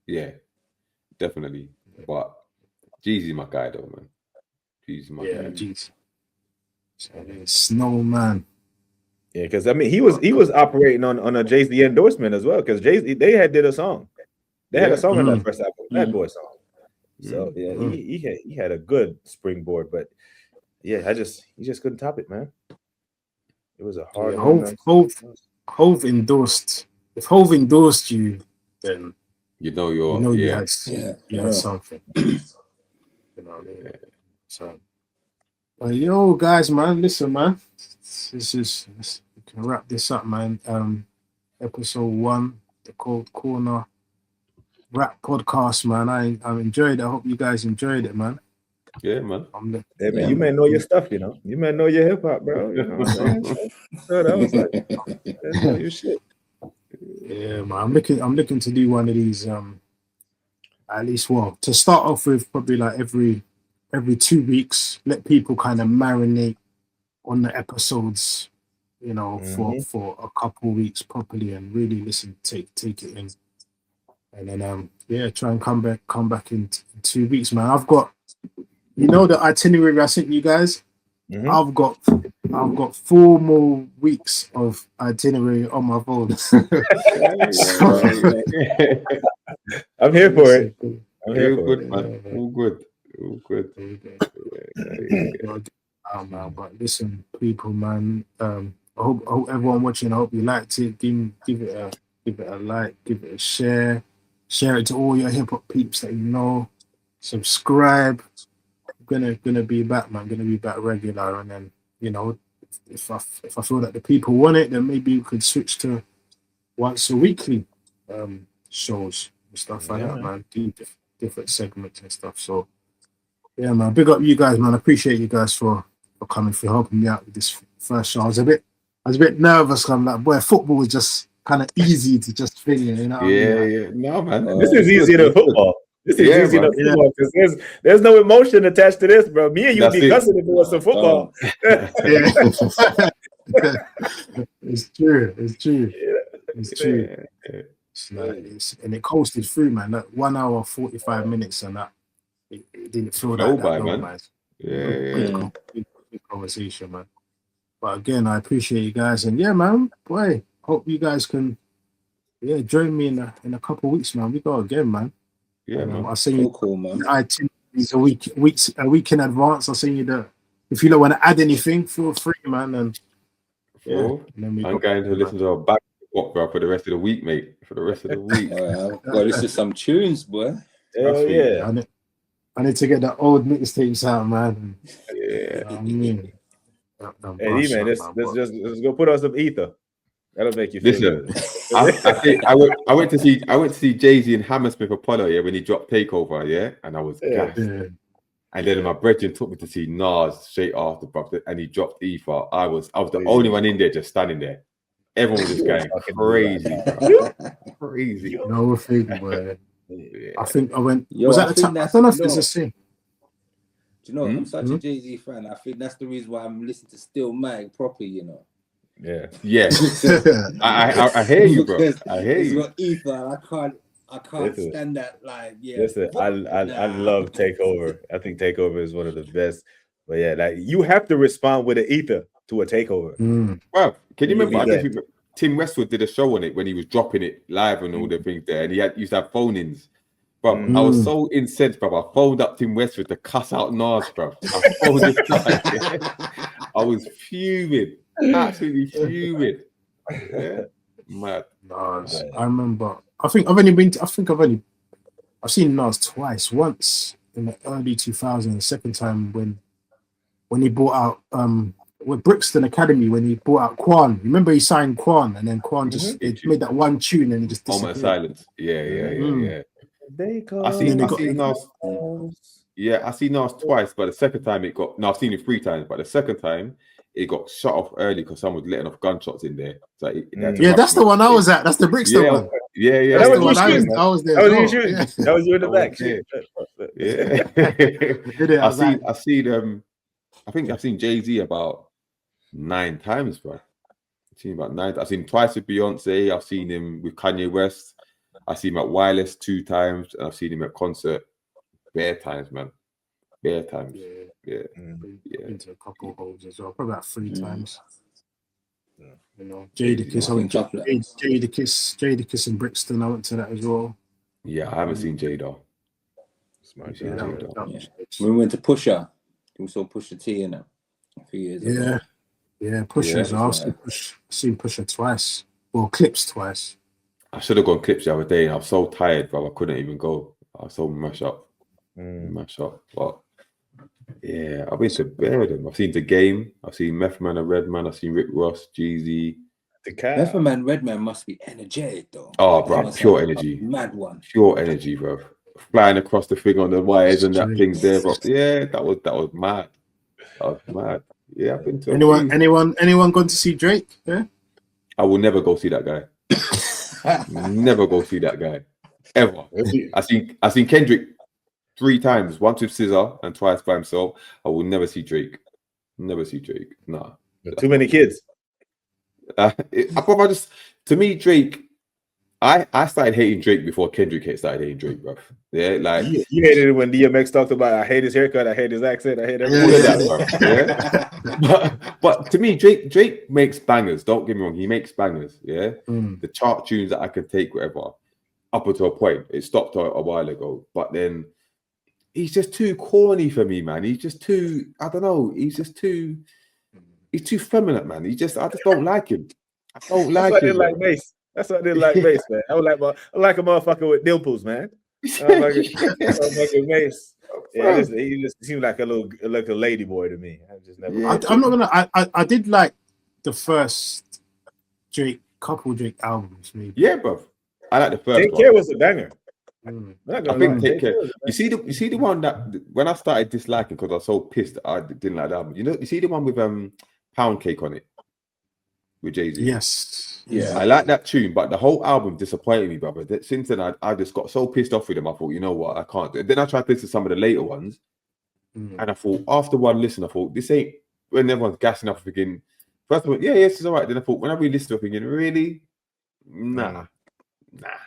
Yeah, definitely. But Jeezy's my guy though, man. Jeezy's my guy. Jeezy. Snowman. Yeah, because I mean he was operating on a Jay-Z endorsement as well, because Jay-Z they did a song. They had a song on that first album, Bad Boy song. So he had a good springboard, but yeah, he just couldn't top it, man. It was a hard Hove endorsed. If Hove endorsed you, then you had something. You know what I mean? So, yo, guys, man, listen, man. We can wrap this up, man. Episode 1, the Cold Corner Rap Podcast, man. I enjoyed it. I hope you guys enjoyed it, man. Yeah, man. You may know your stuff, you know. You may know your hip hop, bro. You know what I'm saying? So that was like, that's know your shit. Yeah, man. I'm looking to do one of these. At least, to start off with, probably like every 2 weeks. Let people kind of marinate on the episodes, you know, for a couple of weeks properly, and really listen, take it in, and then try and come back in 2 weeks, man. I've got, you know, the itinerary I sent you guys. I've got 4 more weeks of itinerary on my phone. I'm here for it. I'm here for it, man. All good. But listen, people, man. I hope everyone watching. I hope you liked it. Give it a like, give it a share it to all your hip hop peeps that you know. Subscribe. I'm gonna be back, man. I'm gonna be back regular, and then, you know, if I feel that the people want it, then maybe we could switch to once a weekly shows and stuff like that, man. Do different segments and stuff. So yeah, man. Big up you guys, man. I appreciate you guys for coming through, helping me out with this first show. I was a bit nervous. I'm like, boy, football was just kind of easy to just figure, you know. Yeah. No, man. This is easier than football. This is easy enough football because there's no emotion attached to this, bro. Me and you be cussing if it was some football. It's true. It's true. Yeah. And it coasted through, man. Like 1 hour 45 minutes, and that it didn't feel that long, man. Good conversation, man. But again, I appreciate you guys, and yeah, man. Boy, hope you guys can join me in a couple of weeks, man. We go again, man. Yeah, man. I'll send you cool, man. Itineraries a week in advance. I'll send you if you don't want to add anything, feel free, man. And I'm going to listen to a back opera for the rest of the week, mate. For the rest of the week. Well, this is some tunes, boy. Yeah. I need to get the old mixtapes out, man. Yeah. I mean, hey, man, let's go put on some ether. That'll make you feel good. I went to see Jay-Z and Hammersmith Apollo, when he dropped Takeover, and I was gassed. Yeah. And then my brethren took me to see Nas straight after, bro, and he dropped Ether. I was the only one in there just standing there. Everyone was just going crazy, bro. Crazy. No thing, man. I think I went. Was that the time? I don't know if it's the same. Do you know, I'm such a Jay-Z fan. I think that's the reason why I'm listening to Still Mag properly, you know. Yeah. I hear you, bro. I hear you. Got Ether. I can't stand that. Like, Listen, I love Takeover. I think Takeover is one of the best. But yeah, like you have to respond with an ether to a takeover. Well, can you remember? I think Tim Westwood did a show on it when he was dropping it live and all the things there, and he used to have phone-ins. Bro, I was so incensed, bro. I phoned up Tim Westwood to cuss out Nas, bro. I was fuming. Absolutely fuming. Yeah. Mad. Nas. I remember. I've seen Nas twice. Once in the early 2000s, the second time when he brought out with Brixton Academy, when he brought out Quan. Remember he signed Quan, and then Quan just made that one tune and it just disappeared. Silence. Yeah. I see Nas twice, but the second time I've seen it 3 times, but the second time it got shut off early because someone was letting off gunshots in there. So that's the one I was at. That's the Brixton one. Yeah. That's the one I was there. That was you shooting. That was you in the back. I think I've seen Jay-Z about 9 times, bro. I've seen him twice with Beyonce. I've seen him with Kanye West. I've seen him at Wireless 2 times, and I've seen him at concert bare times, man. Bare times. Yeah. Been to a couple of holes as well, probably about 3 times. You know, Jadakiss. I went to Jadakiss in Brixton. I went to that as well. Yeah, I haven't seen Jada. We went to Pusha. We saw Pusha T in it. a few years ago. Yeah, Pusher's. I've seen Pusher twice. Well, Clips twice. I should have gone Clips the other day, and I was so tired, bro. I couldn't even go. I was so mashed up. But yeah, I've been to bed. I've seen The Game. I've seen Meth Man and Redman. I've seen Rick Ross, Jeezy. Meth Man, Redman must be energetic though. Oh, bro, pure energy. Mad one. Pure energy, bro. Flying across the thing on the wires and that thing there, bro. Yeah, that was mad. That was mad. Yeah, I've been to anyone gone to see Drake? Yeah. I will never go see that guy. Never go see that guy. Ever. I seen Kendrick 3 times, once with Scissor and twice by himself. I will never see Drake. Never see Drake. Nah. Too many kids. To me, Drake, I started hating Drake before Kendrick started hating Drake, bro. Yeah, like you hated it when DMX talked about I hate his haircut, I hate his accent, I hate everything. All of that, bro. Yeah? but to me, Drake makes bangers. Don't get me wrong, he makes bangers. Yeah, the chart tunes that I can take, whatever, up until a point. It stopped a while ago, but then he's just too corny for me, man. He's just too. I don't know. He's too feminine, man. I just don't like him. I don't like him. I didn't like Mace. That's what I didn't like Mace, man. I like a motherfucker with dimples, man. I like a Mace. Yeah, he just seemed like a lady boy to me. I just never. I'm not gonna. I did like the first couple Drake albums, maybe. Yeah, bro. I like the first. Take Care was a banger. I think Take Care. You see the one that when I started disliking because I was so pissed that I didn't like that album. You see the one with Pound Cake on it with Jay-Z. Yes. Yeah, I like that tune, but the whole album disappointed me, brother. Since then, I just got so pissed off with them. I thought, you know what, I can't do it. Then I tried to listen to some of the later ones, and I thought, after one listen, I thought, this ain't when everyone's gassing up again. First of all, yes, it's all right. Then I thought, when I re-listened to it again, really, nah.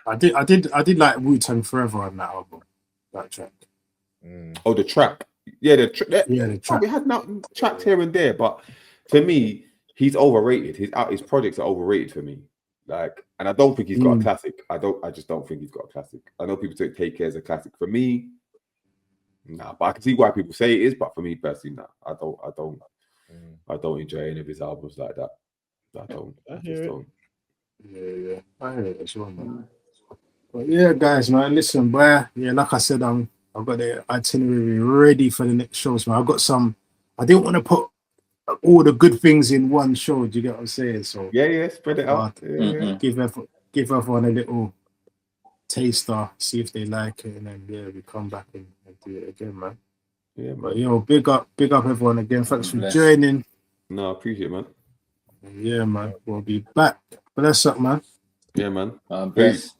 I did like Wu-Tang Forever on that album, that track. Oh, the track, the track. We had tracks here and there, but for me, he's overrated. His projects are overrated for me. Like, and I don't think he's got a classic. I just don't think he's got a classic. I know people Take Care as a classic. For me, nah. But I can see why people say it is. But for me personally, nah. I don't enjoy any of his albums like that. I just don't. Yeah. I hear it as well, man. But yeah, guys, man, listen, boy. Yeah, like I said, I've got the itinerary ready for the next shows, man. I didn't want to put all the good things in one show. Do you get what I'm saying? So spread it out. Give everyone a little taster, see if they like it, and then we come back and do it again, man. Yeah, man. But big up everyone again. Thanks for joining. No, I appreciate it, man. Yeah, man. We'll be back. Bless up, man. Yeah, man. Peace.